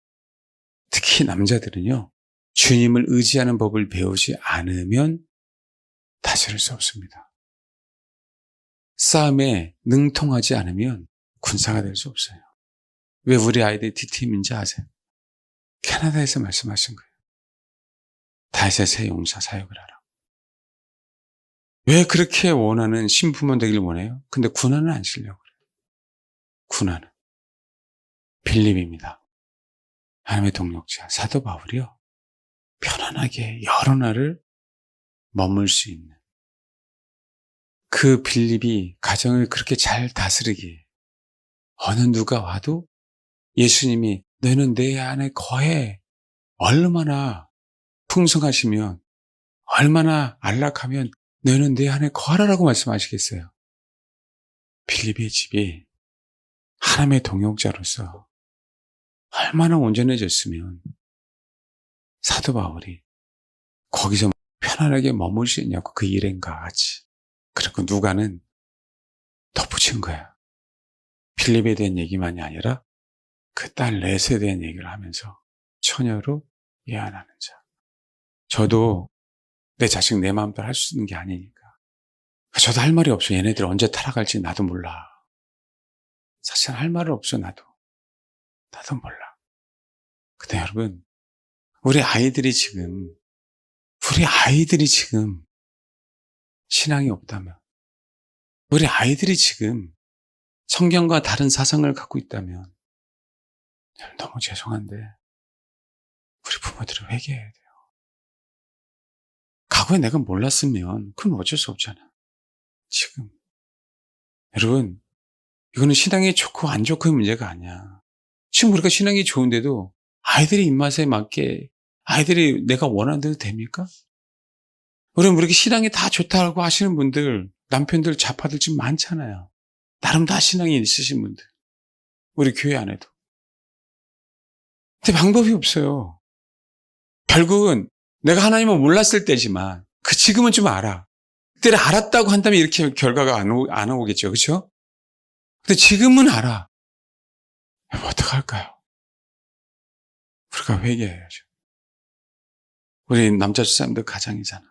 Speaker 1: 특히 남자들은요, 주님을 의지하는 법을 배우지 않으면 다스릴 수 없습니다. 싸움에 능통하지 않으면 군사가 될 수 없어요. 왜 우리 아이들이 D팀인지 아세요? 캐나다에서 말씀하신 거예요. 다윗의 새 용사 사역을 하라. 왜 그렇게 원하는 신부만 되기를 원해요? 근데 군화는 안 쓰려고 그래요. 군화는. 빌립입니다. 하나님의 동력자 사도 바울이요. 편안하게 여러 날을 머물 수 있는 그 빌립이 가정을 그렇게 잘 다스리기에 어느 누가 와도 예수님이 너는 내 안에 거해. 얼마나 풍성하시면 얼마나 안락하면 너는 내 안에 거하라라고 말씀하시겠어요. 빌립의 집이 하나님의 동역자로서 얼마나 온전해졌으면 사도 바울이 거기서 편안하게 머물 수 있냐고 그 일행과 같이. 그리고 누가는 덧붙인 거야. 빌립에 대한 얘기만이 아니라 그 딸 렛에 대한 얘기를 하면서 처녀로 예언하는 자. 저도 내 자식 내 마음대로 할 수 있는 게 아니니까. 저도 할 말이 없어. 얘네들 언제 타락할지 나도 몰라. 사실 할 말은 없어 나도 몰라. 근데 여러분, 우리 아이들이 지금 신앙이 없다면, 우리 아이들이 지금 성경과 다른 사상을 갖고 있다면 너무 죄송한데 우리 부모들은 회개해야 돼요. 과거에 내가 몰랐으면 그건 어쩔 수 없잖아. 지금 여러분, 이거는 신앙이 좋고 안 좋고의 문제가 아니야. 지금 우리가 신앙이 좋은데도 아이들의 입맛에 맞게 아이들이 내가 원하는 대로 됩니까? 여러분, 우리 신앙이 다 좋다고 하시는 분들, 남편들, 자파들 지금 많잖아요. 나름 다 신앙이 있으신 분들. 우리 교회 안에도. 근데 방법이 없어요. 결국은 내가 하나님을 몰랐을 때지만 지금은 좀 알아. 그때를 알았다고 한다면 이렇게 결과가 안 오겠죠. 그렇죠? 근데 지금은 알아. 어떡할까요? 우리가 회개해야죠. 우리 남자 집사님들 가장이잖아.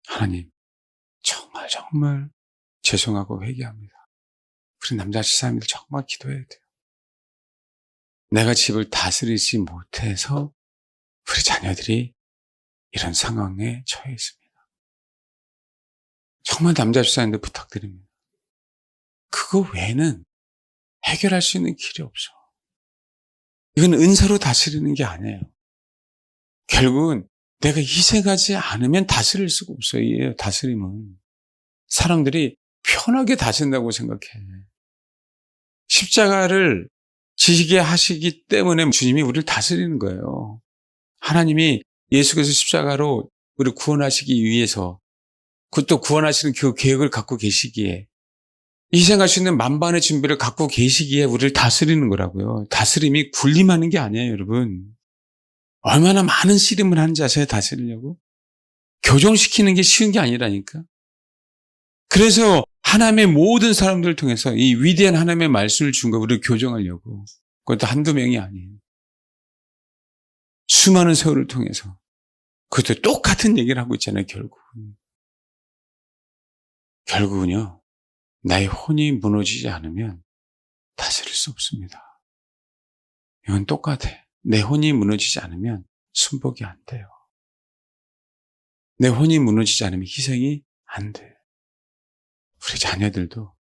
Speaker 1: 하나님, 정말 죄송하고 회개합니다. 우리 남자 집사님들 정말 기도해야 돼요. 내가 집을 다스리지 못해서 우리 자녀들이 이런 상황에 처해 있습니다. 정말 남자 집사님들 부탁드립니다. 그거 외에는 해결할 수 있는 길이 없어. 이건 은사로 다스리는 게 아니에요. 결국은 내가 희생하지 않으면 다스릴 수가 없어요. 이 다스림은. 사람들이 편하게 다스린다고 생각해. 십자가를 지시게 하시기 때문에 주님이 우리를 다스리는 거예요. 하나님이 예수께서 십자가로 우리를 구원하시기 위해서 그것도 구원하시는 그 계획을 갖고 계시기에 희생할 수 있는 만반의 준비를 갖고 계시기에 우리를 다스리는 거라고요. 다스림이 군림하는 게 아니에요, 여러분. 얼마나 많은 씨름을 하는지 아세요, 다스리려고? 교정시키는 게 쉬운 게 아니라니까. 그래서 하나님의 모든 사람들을 통해서 이 위대한 하나님의 말씀을 준 거 우리를 교정하려고. 그것도 한두 명이 아니에요. 수많은 세월을 통해서. 그것도 똑같은 얘기를 하고 있잖아요, 결국은. 결국은요, 나의 혼이 무너지지 않으면 다스릴 수 없습니다. 이건 똑같아. 내 혼이 무너지지 않으면 순복이 안 돼요. 내 혼이 무너지지 않으면 희생이 안 돼. 우리 자녀들도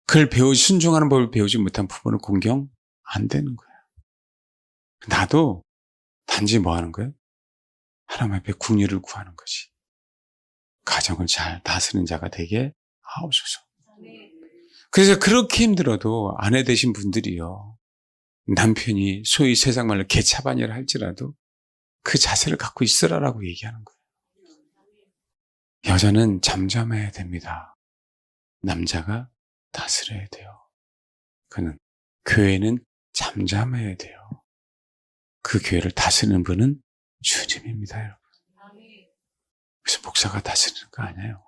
Speaker 1: 그걸 순종하는 법을 배우지 못한 부모는 공경 안 되는 거예요. 나도 단지 뭐 하는 거예요? 하나님 앞에 궁유를 구하는 거지. 가정을 잘 다스리는 자가 되게 하옵소서. 그래서 그렇게 힘들어도 아내 되신 분들이요. 남편이 소위 세상 말로 개차반이라 할지라도 그 자세를 갖고 있으라라고 얘기하는 거예요. 여자는 잠잠해야 됩니다. 남자가 다스려야 돼요. 교회는 잠잠해야 돼요. 그 교회를 다스리는 분은 주님입니다, 여러분. 그래서 목사가 다스리는 거 아니에요.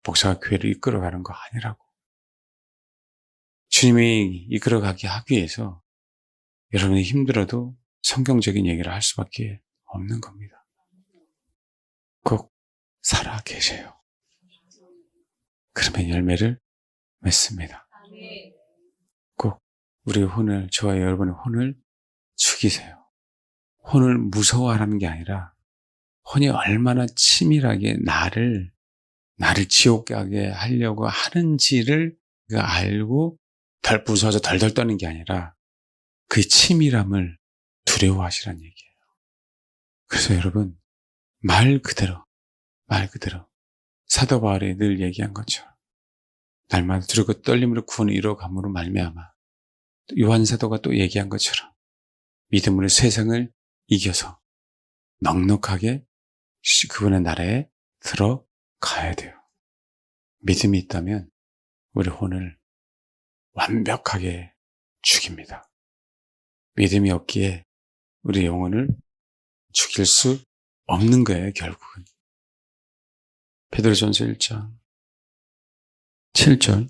Speaker 1: 목사가 교회를 이끌어가는 거 아니라고. 주님이 이끌어가게 하기 위해서 여러분이 힘들어도 성경적인 얘기를 할 수밖에 없는 겁니다. 꼭 살아 계세요. 그러면 열매를 맺습니다. 꼭 우리 혼을, 저와 여러분의 혼을 죽이세요. 혼을 무서워하라는 게 아니라 혼이 얼마나 치밀하게 나를 지옥 가게 하려고 하는지를 알고 덜 무서워서 덜덜 떠는 게 아니라 그 치밀함을 두려워하시라는 얘기예요. 그래서 여러분 말 그대로 사도 바울이 늘 얘기한 것처럼 날마다 두렵고 떨림으로 구원을 이루어감으로 말미암아 요한 사도가 또 얘기한 것처럼 믿음으로 세상을 이겨서 넉넉하게 그분의 나라에 들어가야 돼요. 믿음이 있다면 우리 혼을 완벽하게 죽입니다. 믿음이 없기에 우리 영혼을 죽일 수 없는 거예요, 결국은. 베드로전서 1장 7절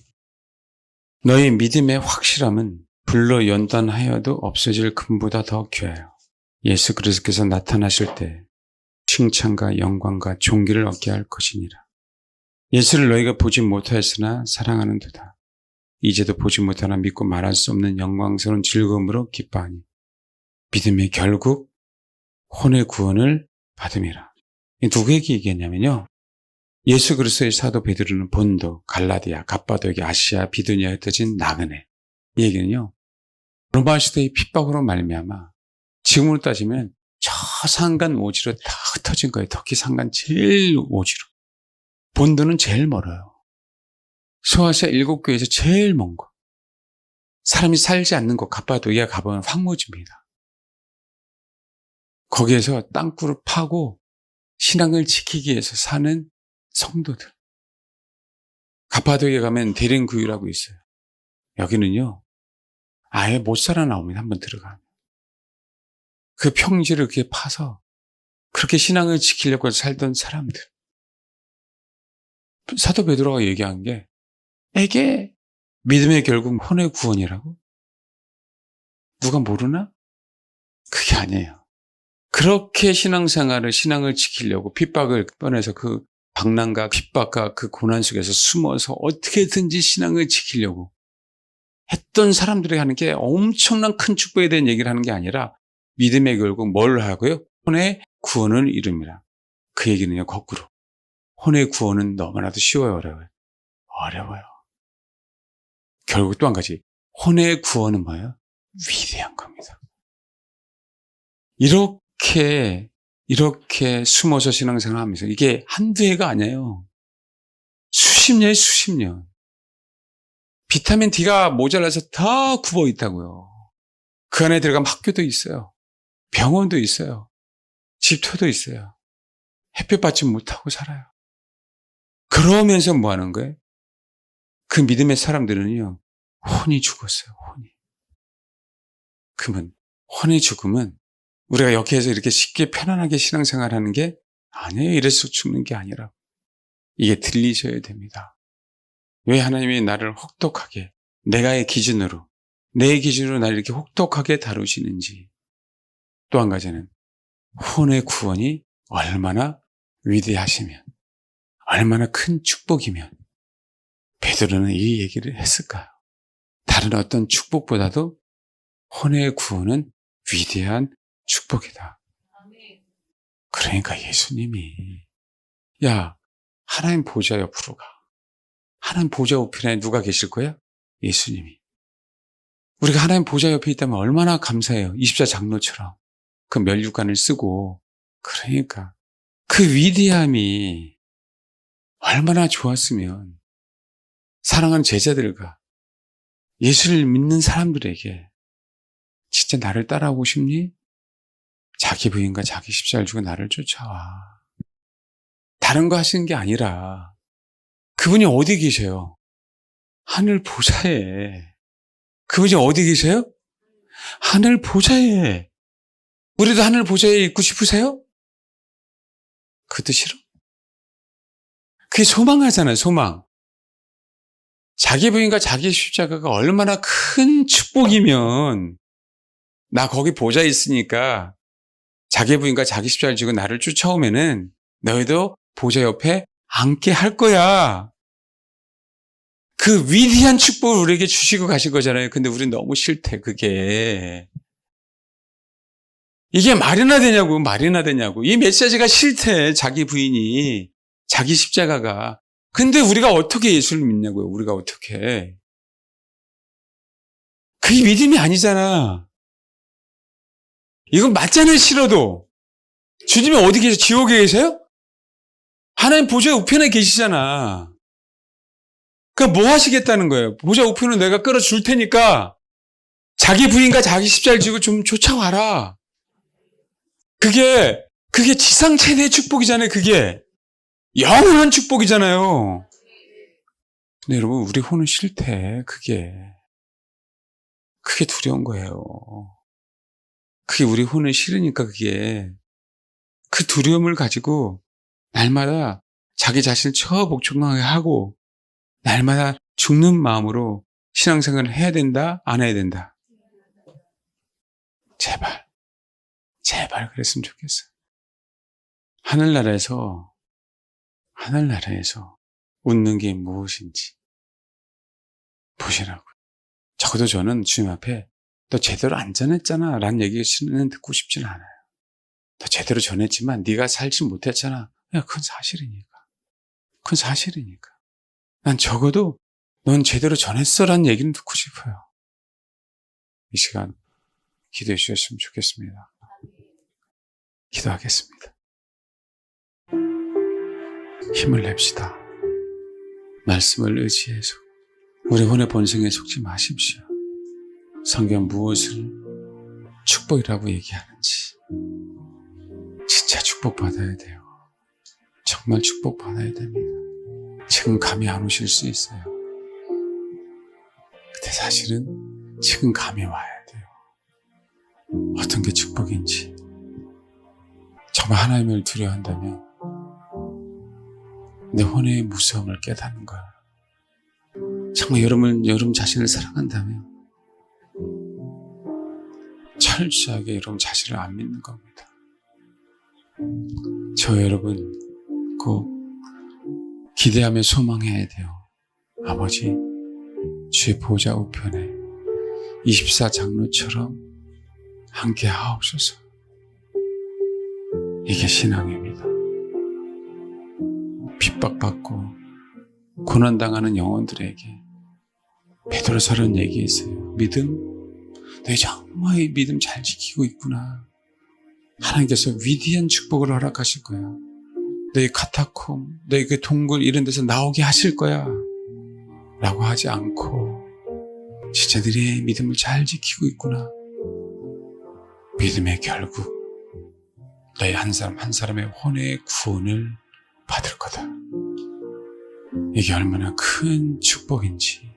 Speaker 1: 너희 믿음의 확실함은 불로 연단하여도 없어질 금보다 더 귀하여 예수 그리스도께서 나타나실 때 칭찬과 영광과 존귀를 얻게 할 것이니라. 예수를 너희가 보지 못하였으나 사랑하는도다. 이제도 보지 못하나 믿고 말할 수 없는 영광스러운 즐거움으로 기뻐하니 믿음의 결국 혼의 구원을 받음이라. 누구에게 얘기했냐면요. 예수 그리스도의 사도 베드로는 본도, 갈라디아, 갑바도기, 아시아, 비두니아에 흩어진 나그네. 이 얘기는요. 로마 시대의 핍박으로 말미암아 지금으로 따지면 저 산간 오지로 다 흩어진 거예요. 터키 산간 제일 오지로. 본도는 제일 멀어요. 소아시아 7교회에서 제일 먼 곳. 사람이 살지 않는 곳 갑바도기아 가보면 황무지입니다. 거기에서 땅굴을 파고 신앙을 지키기 위해서 사는 성도들. 갑바도기아 가면 대림구유라고 있어요. 여기는요. 아예 못 살아나옵니다. 한번 들어가면. 그 평지를 그렇게 파서 그렇게 신앙을 지키려고 살던 사람들. 사도 베드로가 얘기한 게 이게 믿음의 결국 혼의 구원이라고? 누가 모르나? 그게 아니에요. 그렇게 신앙을 지키려고 핍박을 꺼내서 그 방랑과 핍박과 그 고난 속에서 숨어서 어떻게든지 신앙을 지키려고 했던 사람들이 하는 게 엄청난 큰 축복에 대한 얘기를 하는 게 아니라 믿음의 결국 뭘 하고요? 혼의 구원을 이룹니다. 그 얘기는요, 거꾸로. 혼의 구원은 너무나도 쉬워요, 어려워요? 어려워요. 결국 또 한 가지. 혼의 구원은 뭐예요? 위대한 겁니다. 이렇게 숨어서 신앙생활 하면서 이게 한두 해가 아니에요. 수십 년. 비타민 D가 모자라서 다 굽어 있다고요. 그 안에 들어가면 학교도 있어요. 병원도 있어요. 집터도 있어요. 햇볕 받지 못하고 살아요. 그러면서 뭐 하는 거예요? 그 믿음의 사람들은요, 혼이 죽었어요, 혼이. 그러면 혼이 죽으면 우리가 여기에서 이렇게 쉽게 편안하게 신앙생활 하는 게 아니에요. 이래서 죽는 게 아니라. 이게 들리셔야 됩니다. 왜 하나님이 나를 혹독하게, 내가의 기준으로, 내 기준으로 나를 이렇게 혹독하게 다루시는지. 또 한 가지는 혼의 구원이 얼마나 위대하시면, 얼마나 큰 축복이면 베드로는 이 얘기를 했을까요? 다른 어떤 축복보다도 혼의 구원은 위대한 축복이다. 그러니까 예수님이, 야, 하나님 보좌 옆으로 가. 하나님 보좌 우편에 누가 계실 거야? 예수님이. 우리가 하나님 보좌 옆에 있다면 얼마나 감사해요. 24 장로처럼 그 면류관을 쓰고. 그러니까 그 위대함이 얼마나 좋았으면 사랑하는 제자들과 예수를 믿는 사람들에게 진짜 나를 따라오고 싶니? 자기 부인과 자기 십자가를 주고 나를 쫓아와. 다른 거 하시는 게 아니라 그분이 어디 계세요? 하늘 보좌에. 그분이 어디 계세요? 하늘 보좌에. 우리도 하늘 보좌에 있고 싶으세요? 그것도 싫어? 그게 소망하잖아요, 소망. 자기 부인과 자기 십자가가 얼마나 큰 축복이면 나 거기 보좌에 있으니까 자기 부인과 자기 십자가를 지고 나를 쫓아오면은 너희도 보좌 옆에 앉게 할 거야. 그 위대한 축복을 우리에게 주시고 가신 거잖아요. 근데 우리는 너무 싫대, 그게. 이게 말이나 되냐고, 말이나 되냐고. 이 메시지가 싫대, 자기 부인이. 자기 십자가가. 근데 우리가 어떻게 예수를 믿냐고요, 우리가 어떻게. 그게 믿음이 아니잖아. 이건 맞잖아요, 싫어도. 주님이 어디 계세요? 지옥에 계세요? 하나님 보좌 우편에 계시잖아. 그럼 뭐 하시겠다는 거예요? 보좌 우편은 내가 끌어줄 테니까 자기 부인과 자기 십자가를 지고 좀 쫓아와라. 그게 지상 최대의 축복이잖아요, 그게. 영원한 축복이잖아요. 근데 여러분, 우리 혼은 싫대, 그게. 그게 두려운 거예요. 그게 우리 혼은 싫으니까 그게. 그 두려움을 가지고 날마다 자기 자신을 처복종하게 하고 날마다 죽는 마음으로 신앙생활을 해야 된다? 안 해야 된다? 제발 그랬으면 좋겠어요. 하늘나라에서 웃는 게 무엇인지 보시라고요. 적어도 저는 주님 앞에 너 제대로 안 전했잖아 라는 얘기는 듣고 싶지는 않아요. 너 제대로 전했지만 네가 살지 못했잖아. 야, 그건 사실이니까. 난 적어도 넌 제대로 전했어라는 얘기는 듣고 싶어요. 이 시간 기도해 주셨으면 좋겠습니다. 기도하겠습니다. 힘을 냅시다. 말씀을 의지해서 우리 혼의 본성에 속지 마십시오. 성경 무엇을 축복이라고 얘기하는지 진짜 축복받아야 돼요. 정말 축복받아야 됩니다. 지금 감이 안 오실 수 있어요. 근데 사실은 지금 감이 와야 돼요. 어떤 게 축복인지. 정말 하나님을 두려워한다면 내 혼의 무서움을 깨닫는 거야. 정말 여러분 자신을 사랑한다면 철저하게 여러분 자신을 안 믿는 겁니다. 저 여러분 꼭 기대하며 소망해야 돼요. 아버지, 주의 보좌 우편에 24 장로처럼 함께 하옵소서. 이게 신앙입니다. 핍박받고 고난당하는 영혼들에게 베드로서는 얘기했어요. 너희 정말 이 믿음 잘 지키고 있구나. 하나님께서 위대한 축복을 허락하실 거야. 너희 카타콤, 너희 그 동굴 이런 데서 나오게 하실 거야. 라고 하지 않고 진짜 너희의 믿음을 잘 지키고 있구나. 믿음의 결국 너희 한 사람 한 사람의 혼의 구원을 받을 거다. 이게 얼마나 큰 축복인지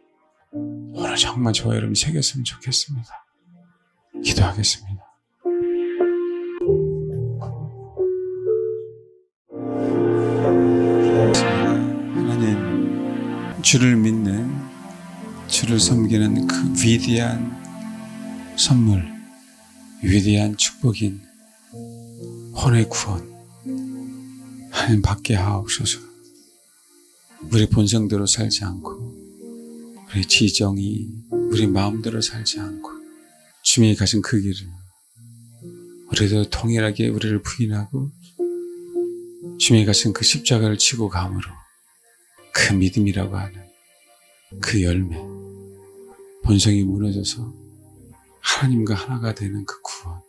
Speaker 1: 오늘 정말 저와 여러분 새겼으면 좋겠습니다. 기도하겠습니다. 하나님, 주를 믿는, 주를 섬기는 그 위대한 선물, 위대한 축복인 혼의 구원 하나님 받게 하옵소서. 우리 본성대로 살지 않고 우리 지정이 우리 마음대로 살지 않고 주님이 가신 그 길을 우리도 동일하게 우리를 부인하고 주님이 가신 그 십자가를 지고 감으로 그 믿음이라고 하는 그 열매, 본성이 무너져서 하나님과 하나가 되는 그 구원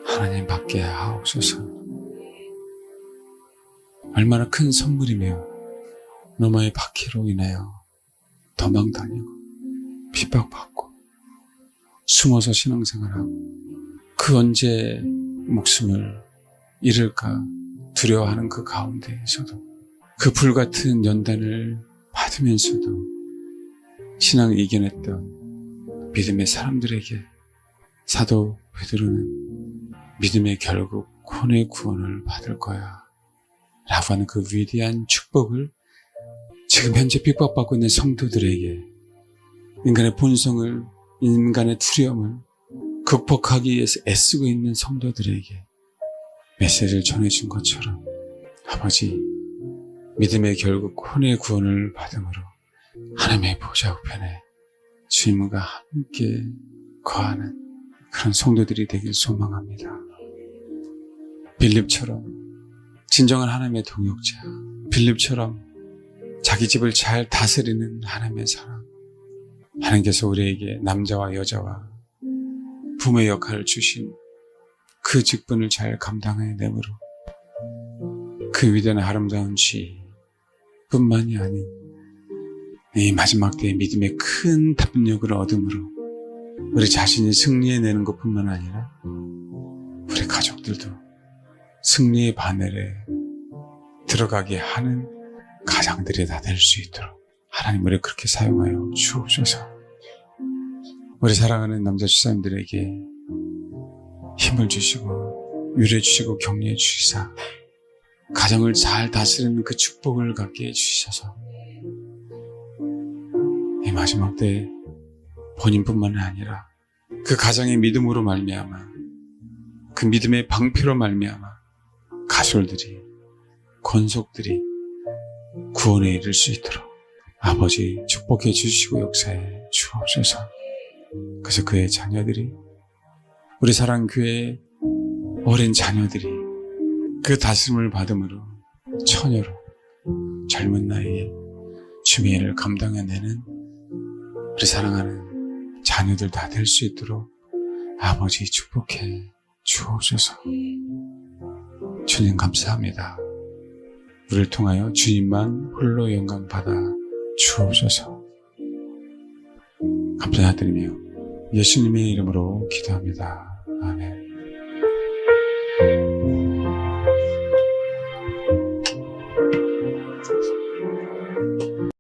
Speaker 1: 하나님 받게 하옵소서. 얼마나 큰 선물이며 로마의 박해로 인하여 도망다니고 핍박받고 숨어서 신앙생활하고 그 언제 목숨을 잃을까 두려워하는 그 가운데에서도 그 불같은 연단을 받으면서도 신앙을 이겨냈던 믿음의 사람들에게 사도 베드로는 믿음의 결국 혼의 구원을 받을 거야 라고 하는 그 위대한 축복을 지금 현재 핍박받고 있는 성도들에게 인간의 본성을, 인간의 두려움을 극복하기 위해서 애쓰고 있는 성도들에게 메시지를 전해준 것처럼 아버지, 믿음의 결국 혼의 구원을 받음으로 하나님의 보좌 우편에 주님과 함께 거하는 그런 성도들이 되길 소망합니다. 빌립처럼 진정한 하나님의 동역자, 빌립처럼 자기 집을 잘 다스리는 하나님의 사람, 하나님께서 우리에게 남자와 여자와 부모의 역할을 주신 그 직분을 잘 감당해내므로 그 위대한 아름다운 지 뿐만이 아닌 이 마지막 때의 믿음의 큰 답력을 얻음으로 우리 자신이 승리해내는 것뿐만 아니라 우리 가족들도 승리의 바늘에 들어가게 하는 가장들이 다 될 수 있도록 하나님 우리 그렇게 사용하여 주옵소서. 우리 사랑하는 남자 집사님들에게 힘을 주시고 위로해 주시고 격려해 주시사 가정을 잘 다스리는 그 축복을 갖게 해주셔서 이 마지막 때에 본인뿐만 아니라 그 가정의 믿음으로 말미암아 그 믿음의 방패로 말미암아 가솔들이 권속들이 구원에 이를 수 있도록 아버지 축복해 주시고 역사해 주옵소서. 그래서 그의 자녀들이 우리 사랑교회의 어린 자녀들이 그 다스림을 받음으로 처녀로 젊은 나이에 주의 일을 감당해내는 우리 사랑하는 자녀들 다 될 수 있도록 아버지 축복해 주옵소서. 주님 감사합니다. 우리를 통하여 주님만 홀로 영광 받아 주옵소서. 감사드리며 예수님의 이름으로 기도합니다. 아멘.